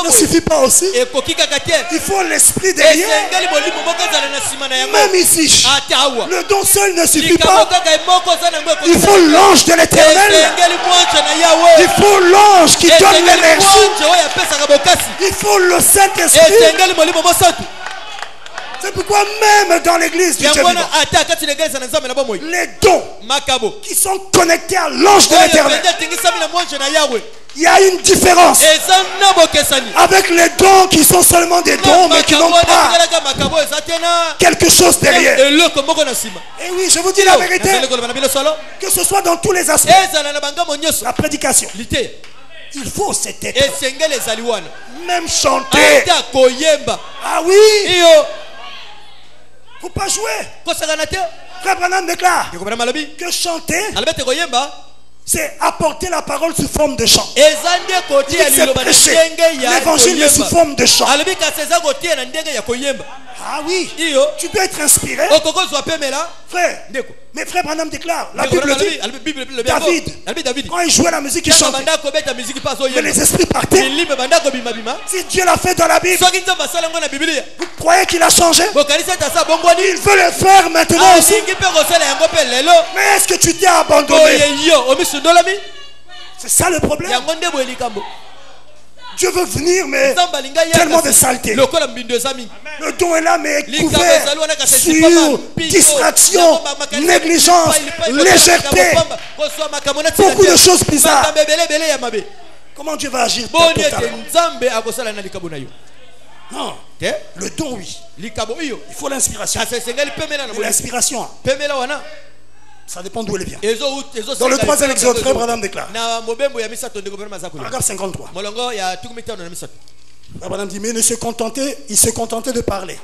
ne suffit pas aussi. Il faut l'esprit derrière. Même ici, le don seul ne suffit pas. Il faut l'ange de l'Éternel. Il faut l'ange qui donne l'énergie. Il faut le Saint-Esprit. C'est pourquoi même dans l'église du Dieu vivant, les dons qui sont connectés à l'ange de l'Éternel, il y a une différence avec les dons qui sont seulement des dons mais qui n'ont pas quelque chose derrière. Et oui, je vous dis la vérité, que ce soit dans tous les aspects, la prédication, il faut cet être, même chanter. Ah oui, faut pas jouer. Frère Branham déclare que chanter, c'est apporter la parole sous forme de chant. C'est prêcher l'évangile sous forme de chant. Ah oui. Tu peux être inspiré. Frère. Mais frère Branham déclare, la Bible dit, David, quand il jouait la musique, il chantait. Mais les esprits partaient. Si Dieu l'a fait dans la Bible, vous croyez qu'il a changé? Il veut le faire maintenant aussi. Mais est-ce que tu t'es abandonné? C'est ça le problème. Dieu veut venir, mais tellement de saleté. Le don est là, mais couvert sur distraction, négligence, légèreté. Beaucoup de choses bizarres. Comment Dieu va agir totalement? Non. Le don, oui. Il faut l'inspiration. L'inspiration, ça dépend d'où elle vient. Dans le troisième exode, frère Branham déclare. Paragraphe 53. Frère Branham dit, mais il se contentait de parler.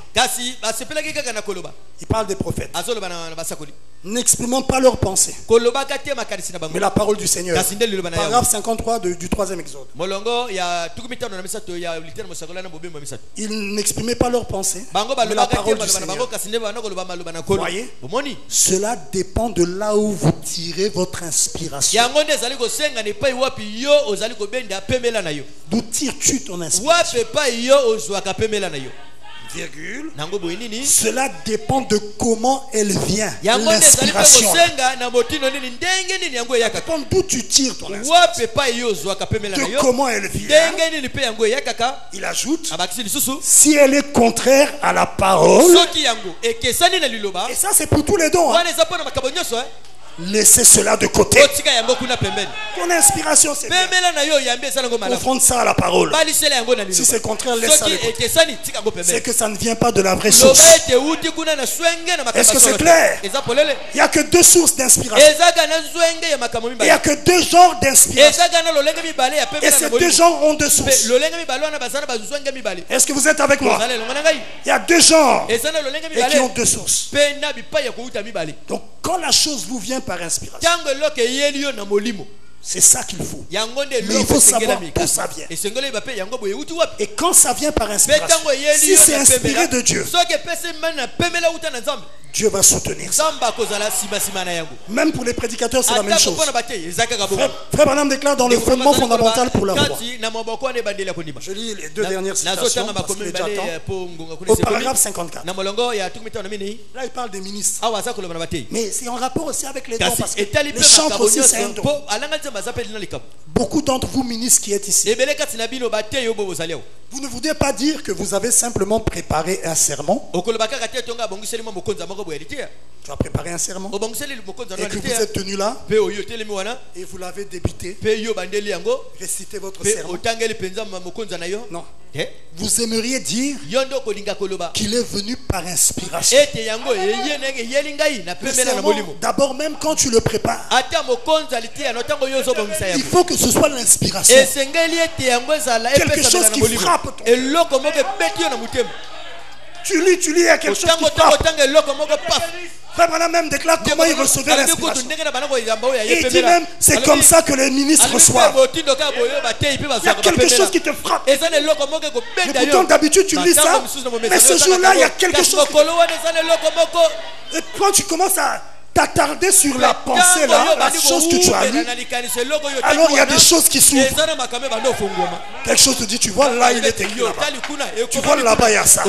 Il parle des prophètes, n'exprimant pas leurs pensées, mais la parole du Seigneur. Paragraphe 53 du troisième exode. Ils n'exprimaient pas leurs pensées, mais la parole du Seigneur. Voyez, cela dépend de là où vous tirez votre inspiration. D'où tires-tu ton inspiration? Virgule. Cela dépend de comment elle vient. L'inspiration. D'où tu tires ton inspiration. De comment elle vient. Il ajoute, si elle est contraire à la parole, et ça c'est pour tous les dons. Laissez cela de côté. Ton inspiration, c'est bien. Confronte ça à la parole. Si c'est contraire, laisse ça de côté. C'est que ça ne vient pas de la vraie source. Est-ce que c'est clair? Il n'y a que deux sources d'inspiration. Il n'y a que deux genres d'inspiration. Et ces deux genres ont deux sources. Est-ce que vous êtes avec moi? Il y a deux genres et qui ont deux sources. Donc quand la chose vous vient par inspiration, c'est ça qu'il faut. Mais il faut savoir d'où ça vient. Et quand ça vient par inspiration, si c'est inspiré de Dieu, Dieu va soutenir ça. Même pour les prédicateurs, c'est la même chose. Frère Branham déclare dans le fondement fondamental pour la foi. Je lis les deux dernières citations parce qu'il est déjà temps. Au paragraphe 54. Là, il parle des ministres. Mais c'est en rapport aussi avec les dons. Parce que les chantres aussi, c'est un don. Beaucoup d'entre vous, ministres qui êtes ici, vous ne voulez pas dire que vous avez simplement préparé un sermon. Tu as préparé un sermon et que vous êtes tenu là et vous l'avez débité. Récitez votre sermon. Non. Vous aimeriez dire qu'il est venu par inspiration. Le sermon, d'abord, même quand tu le prépares, il faut que ce soit l'inspiration. Quelque chose qui frappe ton cœur. Tu lis, il y a quelque chose qui frappe. Frère Branham même déclare comment il recevait l'inspiration. Il dit même, c'est comme ça que les ministres reçoivent. Il y a quelque chose qui te frappe. Mais pourtant, d'habitude, tu lis ça. Mais ce jour-là, il y a quelque chose. Et quand tu commences à t'attarder sur la pensée là, la chose que tu as lue, alors il y a des choses qui s'ouvrent. Quelque chose te dit, tu vois là, il est écrit là-bas. Tu vois là-bas, il y a ça.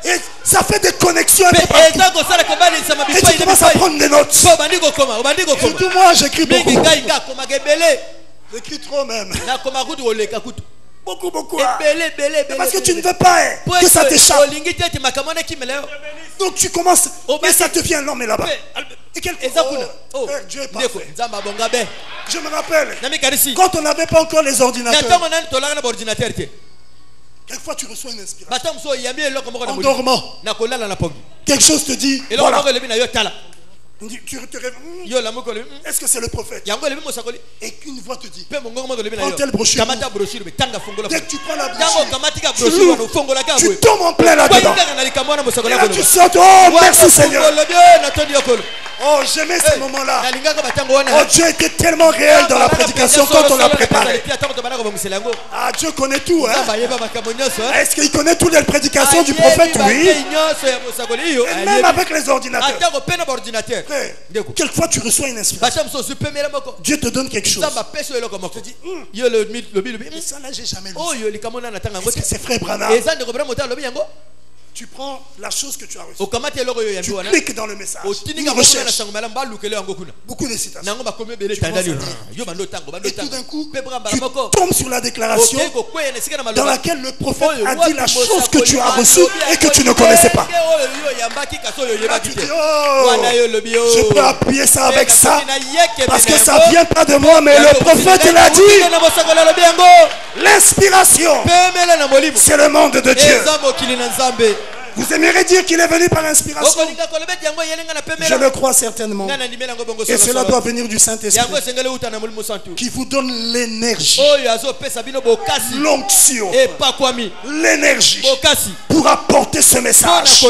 Et ça fait des connexions un peu partout. Et tu commences à prendre des notes. Surtout moi, j'écris beaucoup. J'écris trop même. Beaucoup. Parce que tu ne veux pas que ça t'échappe. Donc tu commences et ça te vient. Non mais là-bas. Et Dieu est parfait. Je me rappelle quand on n'avait pas encore les ordinateurs. Quelquefois tu reçois une inspiration. En dormant. Quelque chose te dit. Voilà. Tu te réveilles. Est-ce que c'est le prophète? Et qu'une voix te dit, prends telle brochure. Dès que tu prends la brochure, tu tombes en plein là-dedans. Et là tu sautes. Oh, merci Seigneur. Oh, j'aimais ce moment-là. Oh, Dieu était tellement réel dans la prédication quand on l'a préparé. Ah, Dieu connaît tout, hein? Est-ce qu'il connaît toutes les prédications du prophète? Oui. Et même avec les ordinateurs. Quelquefois tu reçois une inspiration. Dieu te donne quelque chose. Tu te dis, mais ça là j'ai jamais lu. Est-ce que c'est frère Branham? Tu prends la chose que tu as reçue. Tu cliques dans le message. Une recherche. Beaucoup de citations. Et tout d'un coup, tu tombes sur la déclaration dans laquelle le prophète a dit la chose que tu as reçue et que tu ne connaissais pas. Là, tu dis, oh, je peux appuyer ça avec ça parce que ça ne vient pas de moi, mais le prophète l'a dit. L'inspiration, c'est le monde de Dieu. Vous aimeriez dire qu'il est venu par inspiration? Je le crois certainement. Et cela doit venir du Saint-Esprit qui vous donne l'énergie, l'onction, l'énergie pour apporter ce message.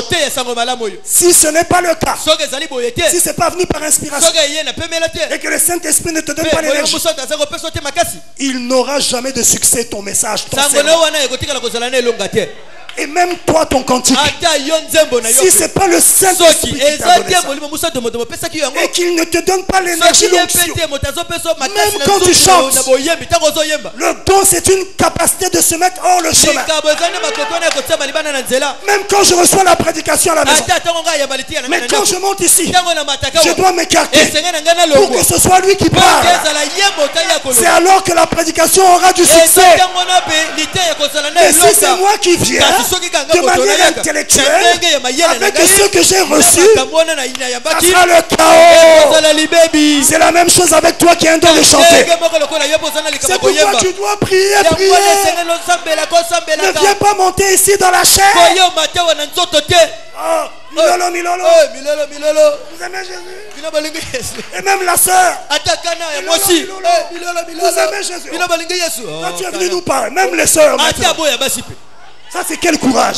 Si ce n'est pas le cas, si ce n'est pas venu par inspiration et que le Saint-Esprit ne te donne pas l'énergie, il n'aura jamais de succès ton message, ton sermon. Et même toi, ton cantique, si ce n'est pas le Saint-Esprit qui t'a donné ça, et qu'il ne te donne pas l'énergie, l'onction, même quand tu chantes, le don c'est une capacité de se mettre hors le chemin. Même quand je reçois la prédication à la maison, mais quand je monte ici, je dois m'écarter pour que ce soit lui qui parle. C'est alors que la prédication aura du succès. Et si c'est moi qui viens de manière intellectuelle avec ce que j'ai reçu, ça sera le chaos. C'est la même chose avec toi qui es un don de chanter. C'est pourquoi tu dois prier. Ne viens pas monter ici dans la chair. Oh, Milolo. Vous aimez Jésus? Et même la sœur. Vous aimez Jésus? Quand tu es venu nous parler, même les sœurs. Ça c'est quel courage.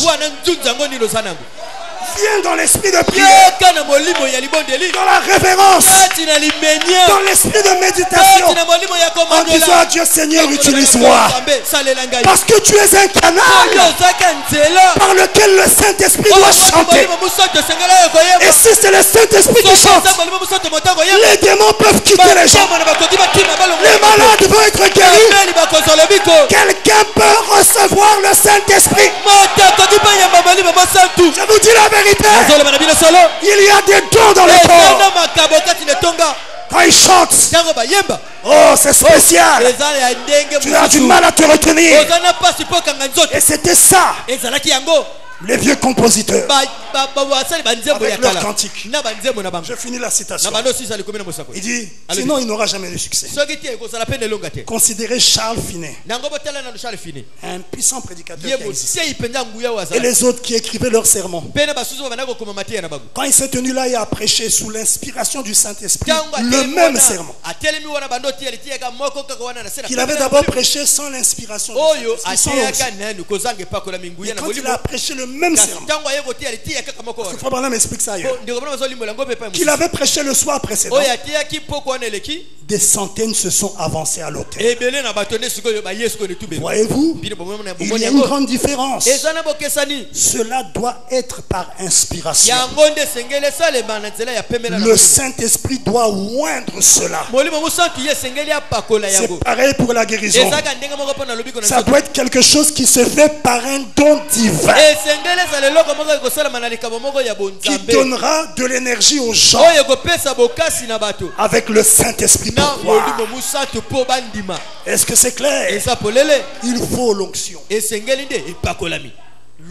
Viens dans l'esprit de prière, dans la révérence, dans l'esprit de méditation, en disant à Dieu, Seigneur, utilise-moi, parce que tu es un canal par lequel le Saint-Esprit doit chanter. Et si c'est le Saint-Esprit qui chante, les démons peuvent quitter les gens, les malades vont être guéris. Quelqu'un peut recevoir le Saint-Esprit. Je vous dis la vérité, il y a des dons dans le corps. Quand ils chantent, oh c'est spécial. Tu as du mal à te retenir. Et c'était ça les vieux compositeurs avec leur cantique. Je finis la citation. Il dit, sinon il n'aura jamais de succès. Considérez Charles Finet, un puissant prédicateur qui a existé, et les autres qui écrivaient leurs sermons. Quand il s'est tenu là et a prêché sous l'inspiration du Saint-Esprit le même sermon qu'il avait d'abord prêché sans l'inspiration, sans l'onction. Et quand il a prêché le même sermon, parce que Frère Branham explique ça ailleurs, qu'il avait prêché le soir précédent, des centaines se sont avancés à l'autel. Voyez-vous, il y a une grande différence. Cela doit être par inspiration. Le Saint-Esprit doit oindre cela. C'est pareil pour la guérison. Ça doit être quelque chose qui se fait par un don divin, qui donnera de l'énergie aux gens avec le Saint-Esprit pour croire. Est-ce que c'est clair? Il faut l'onction.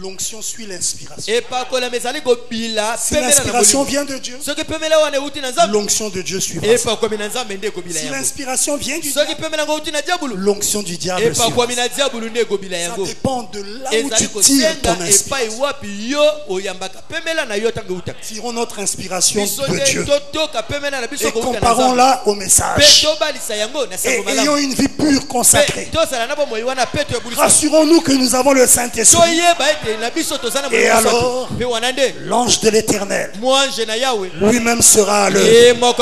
L'onction suit l'inspiration. Si l'inspiration vient de Dieu, l'onction de Dieu suivra. Si l'inspiration vient du diable, l'onction du diable suivra. Ça dépend de là où tu tires ton inspiration. Tirons notre inspiration de Dieu et comparons-la au message. Et ayons une vie pure consacrée. Rassurons-nous que nous avons le Saint-Esprit. Et alors, l'ange de l'Éternel lui-même sera à l'œuvre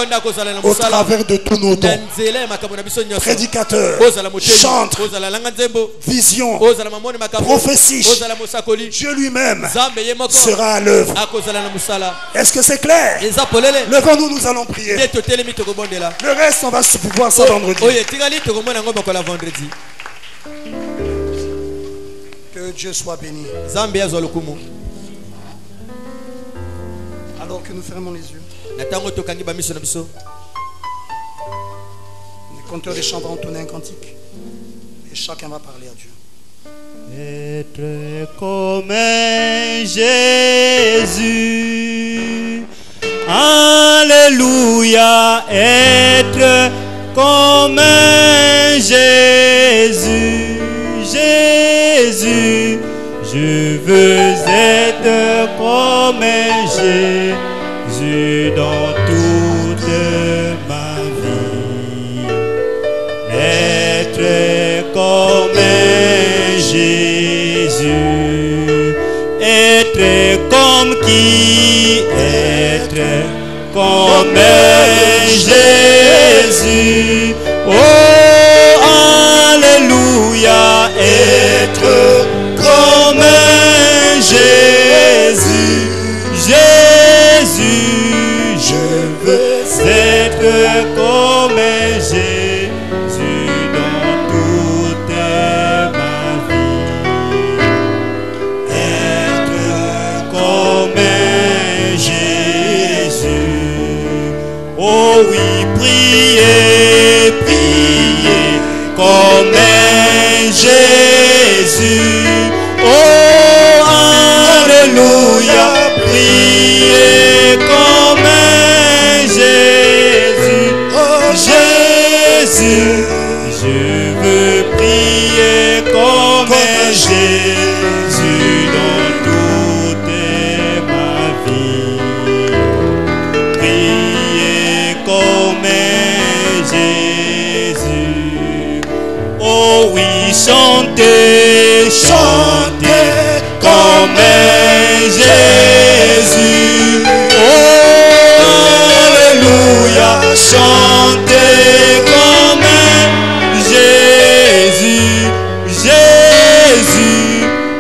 au travers de tous nos dons. Prédicateur, chantre, vision, prophétie, Dieu lui-même sera à l'œuvre. Est-ce que c'est clair? Levons-nous, nous allons prier. Le reste, on va pouvoir ça vendredi. Que Dieu soit béni. Alors que nous fermons les yeux, les chanteurs des chants vont entonner un cantique et chacun va parler à Dieu.
Être comme Jésus, alléluia, être comme Jésus, Jésus, je veux être comme Jésus dans toute ma vie. Être comme Jésus, être comme qui? Être comme Jésus. Oh, alléluia, être comme Jésus, Jésus, je veux être comme Jésus dans toute ma vie. Être comme Jésus, oh oui, priez, priez comme Jésus. Oh, alléluia, priez comme Jésus. Oh, Jésus, je veux prier comme Jésus dans toute ma vie. Priez comme Jésus. Oh oui, chantez, chantez comme Jésus. Oh, alléluia, chantez comme Jésus, Jésus,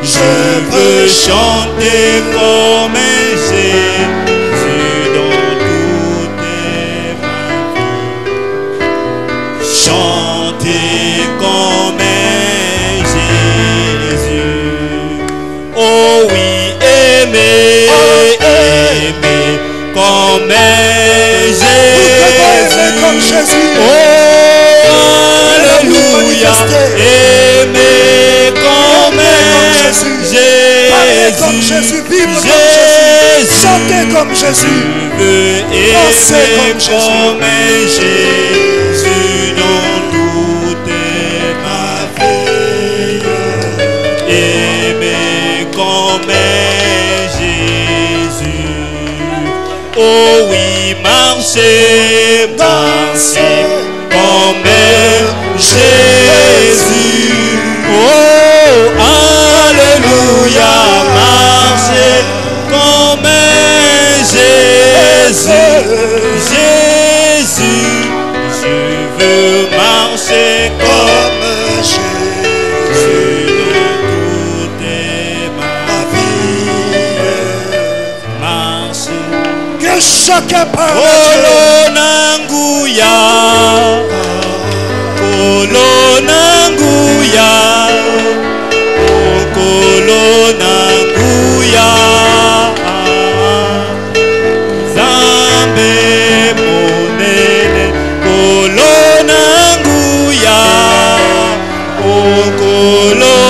je veux chanter comme Jésus dans toute ma vie. Chantez comme oh oui, aimez, aimez comme Jésus. Oh, alléluia, aimez comme Jésus. Chantez comme Jésus. Dansez comme Jésus dans toute ma vie. Aimez comme Jésus. Oh oui, marchez, marchez comme Jésus. Oh, alléluia, marchez comme Jésus. Jésus, je veux marcher comme Jésus dans toute ma vie. Marcher.
Que chacun parle à
Dieu. Kolonanguya, Kolonanguya, Zambe monene, Kolonanguya, Kolonanguya,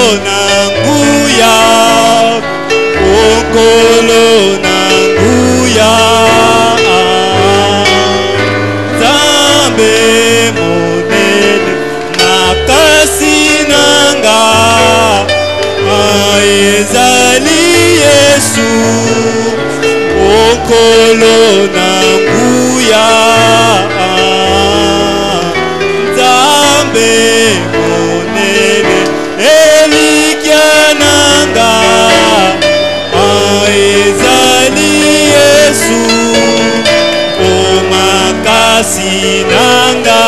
kolona nguya Nzambe monene elikiananga ezali Yesu omakasi nanga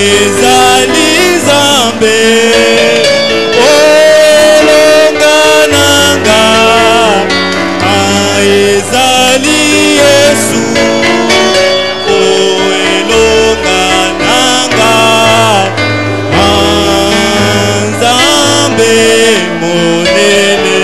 ezali Nzambe olongananga ezali Yesu elongananga Nzambe monene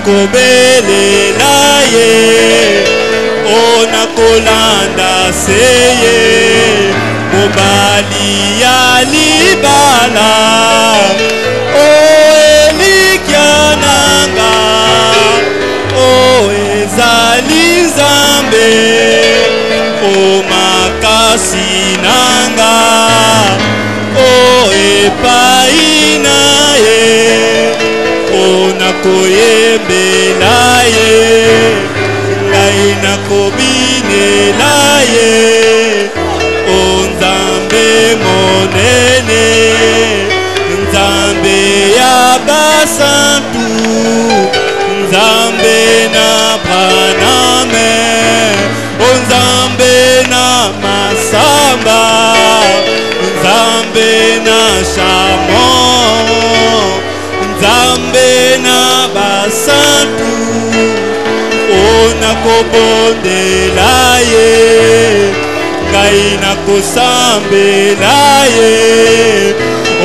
kobelela ye ona kolanda seye mobali ya libala o elikiananga o ezali Nzambe o makasi nanga o epai na ye ona koyembela ye ngai nakobinela ye o Nzambe monene Nzambe ya basantu Nzambe na Branhame o Nzambe na Masamba Nzambe na Chamon Nzambe na basantu ona kobondela ye ngai nakosambela ye o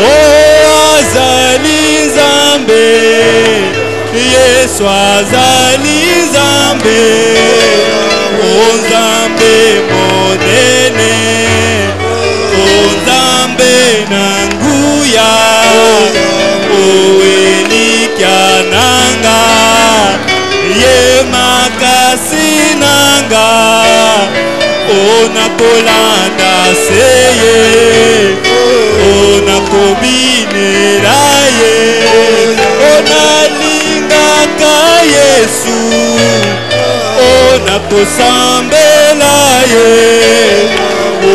azali Nzambe Yesu azali Nzambe o Nzambe monene o Nzambe na nguya elikiananga ye makasi nanga ona kolanda seye ona kobinela ye ona lingaka Yesu ona kosambela ye o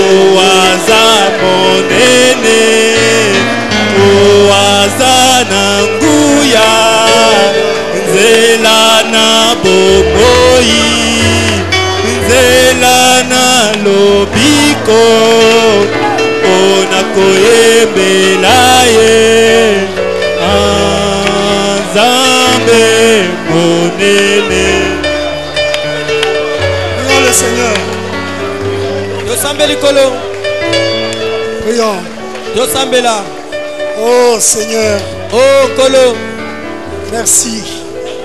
aza monene oazana nguya nzela na bomoi nzela na lobiko ona koyembela ye Nzambe monene.
Prions le Seigneur. Prions. Oh Seigneur.
Oh Kolo.
Merci.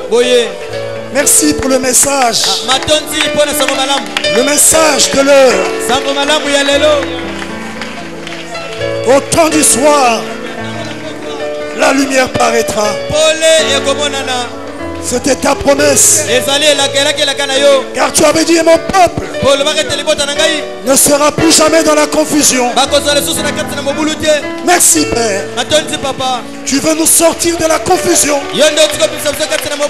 Boye.
Merci pour le message. Le message de l'heure. Au temps du soir, la lumière paraîtra. C'était ta promesse. Car tu avais dit, mon peuple ne sera plus jamais dans la confusion. Merci Père. Tu veux nous sortir de la confusion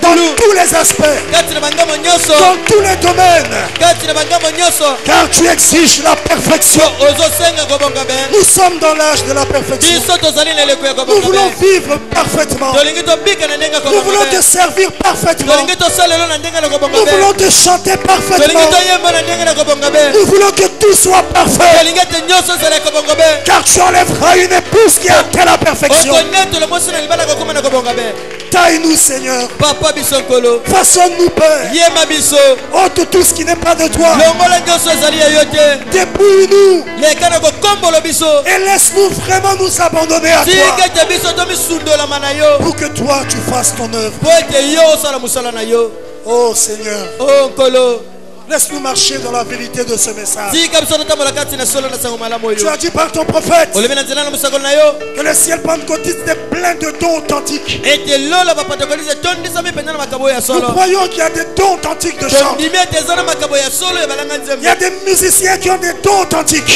dans tous les aspects, dans tous les domaines, car tu exiges la perfection. Nous sommes dans l'âge de la perfection. Nous voulons vivre parfaitement. Nous voulons te servir parfaitement. Nous voulons te chanter parfaitement. Nous voulons que tout soit parfait, car tu enlèveras une épouse qui a atteint la perfection. Taille-nous, Seigneur. Façonne-nous, Père. Ôte tout ce qui n'est pas de toi. Dépouille-nous et laisse-nous vraiment nous abandonner à toi, pour que toi tu fasses ton œuvre. Oh Seigneur, laisse-nous marcher dans la vérité de ce message. Tu as dit par ton prophète que le ciel pentecôtiste est plein de dons authentiques. Nous croyons qu'il y a des dons authentiques de chant. Il y a des musiciens qui ont des dons authentiques.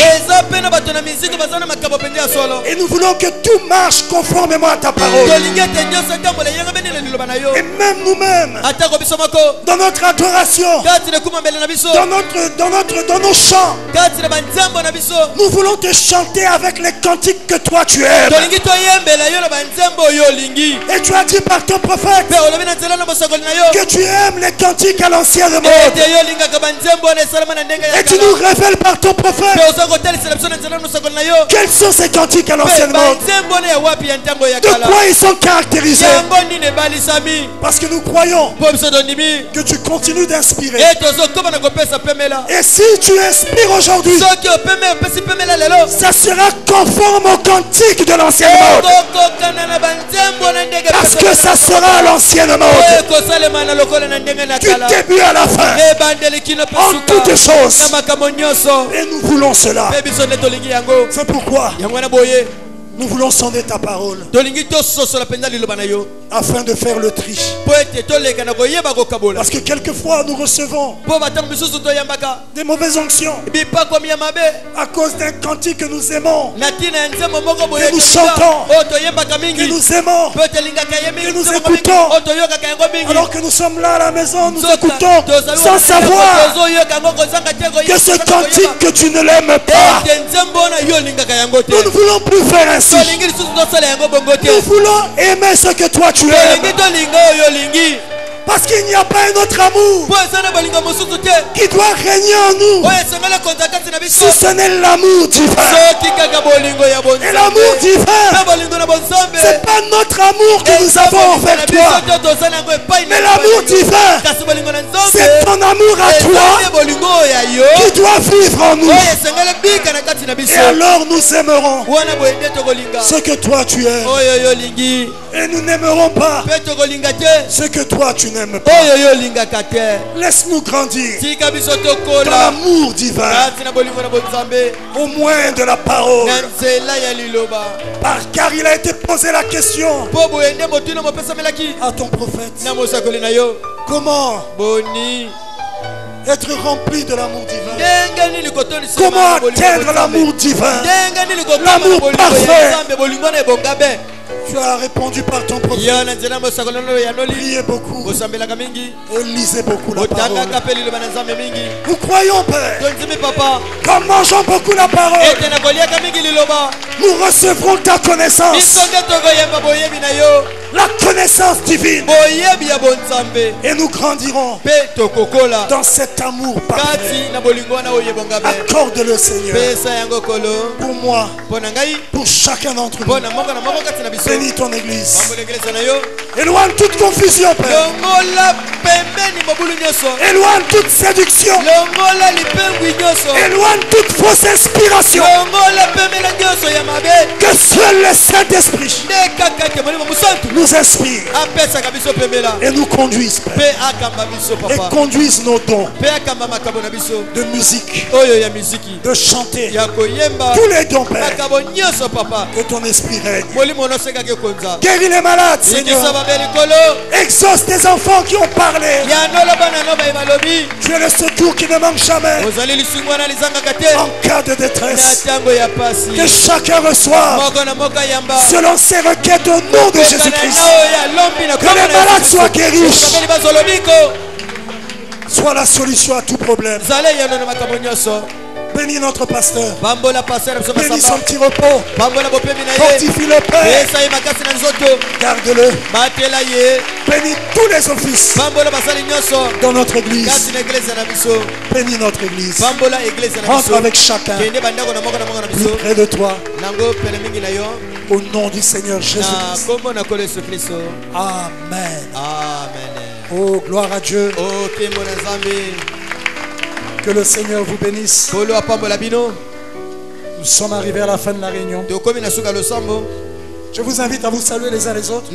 Et nous voulons que tout marche conformément à ta parole. Et même nous-mêmes, dans notre adoration, dans nos chants, nous voulons te chanter avec les cantiques que toi tu aimes. Et tu as dit par ton prophète que tu aimes les cantiques à l'ancienne mode. Et tu nous révèles par ton prophète quels sont ces cantiques à l'ancienne mode, de quoi ils sont caractérisés. Parce que nous croyons que tu continues d'inspirer. Et si tu inspires aujourd'hui, ça sera conforme au cantique de l'ancienne mode, parce que ça sera à l'ancienne mode, du début à la fin, en toutes choses. Et nous voulons cela. C'est pourquoi nous voulons sonder ta parole, afin de faire le tri. Parce que quelquefois nous recevons des mauvaises onctions à cause d'un cantique que nous aimons, que nous chantons, que nous aimons, que nous écoutons, alors que nous sommes là à la maison, nous écoutons sans savoir que ce cantique que tu ne l'aimes pas. Nous ne voulons plus faire ainsi. Nous voulons aimer ce que toi tu aimes. Parce qu'il n'y a pas un autre amour qui doit régner en nous, si ce n'est l'amour divin. Et l'amour divin, ce n'est pas notre amour que nous avons envers toi, mais l'amour divin, c'est ton amour à toi qui doit vivre en nous. Et alors nous aimerons ce que toi tu aimes. Et nous n'aimerons pas ce que toi tu n'aimes pas. Laisse-nous grandir dans l'amour divin, au moins de la parole. Car il a été posé la question à ton prophète: comment être rempli de l'amour divin? Comment atteindre l'amour divin, l'amour parfait? Tu as répondu par ton prophète. Priez beaucoup et lisez beaucoup la parole. Nous croyons, Père, qu'en mangeant beaucoup la parole, nous recevrons ta connaissance, la connaissance divine, et nous grandirons dans cet amour parfait. Accorde-le, Seigneur, pour moi, pour chacun d'entre nous. Bénis ton église. Éloigne toute confusion, Père. Éloigne toute séduction. Éloigne toute fausse inspiration. Que seul le Saint-Esprit nous inspire et nous conduise, Père. Et conduise nos dons de musique, de chanter, tous les dons, Père. Que ton esprit règne. Guéris les malades, Seigneur. Exauce tes enfants qui ont parlé. Tu es le secours qui ne manque jamais en cas de détresse. Que chacun reçoive selon ses requêtes au nom de Jésus-Christ. Que les malades soient guéris. Sois la solution à tout problème. Bénis notre pasteur. Bénis son petit repos. Fortifie le Père. Garde-le. Bénis tous les offices dans notre église. Bénis notre église. Rentre avec chacun plus près de toi. Au nom du Seigneur Jésus-Christ. Amen. Oh, gloire à Dieu. Que le Seigneur vous bénisse. Nous sommes arrivés à la fin de la réunion. Je vous invite à vous saluer les uns les autres.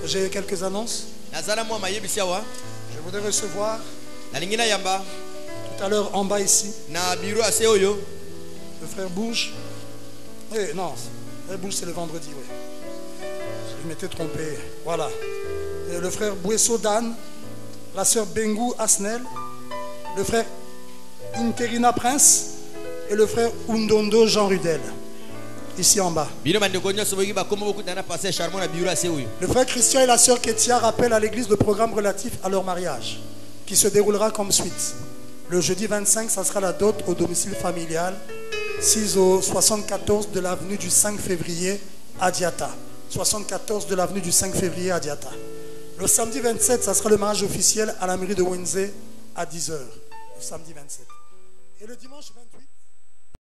J'ai quelques annonces. Je voudrais recevoir tout à l'heure en bas ici le frère Bouge. Non, le frère Bouge c'est le vendredi, oui. Je m'étais trompé. Voilà. Et le frère Bouesso Dan, la sœur Bengou Asnel, le frère Interina Prince et le frère Undondo Jean Rudel. Ici en bas. Le frère Christian et la sœur Ketia rappellent à l'église le programme relatif à leur mariage qui se déroulera comme suite. Le jeudi 25, ça sera la dot au domicile familial 6 au 74 de l'avenue du 5 février à Diata. 74 de l'avenue du 5 février à Diata. Le samedi 27, ça sera le mariage officiel à la mairie de Wenze à 10h. Le samedi 27. Et le dimanche 28.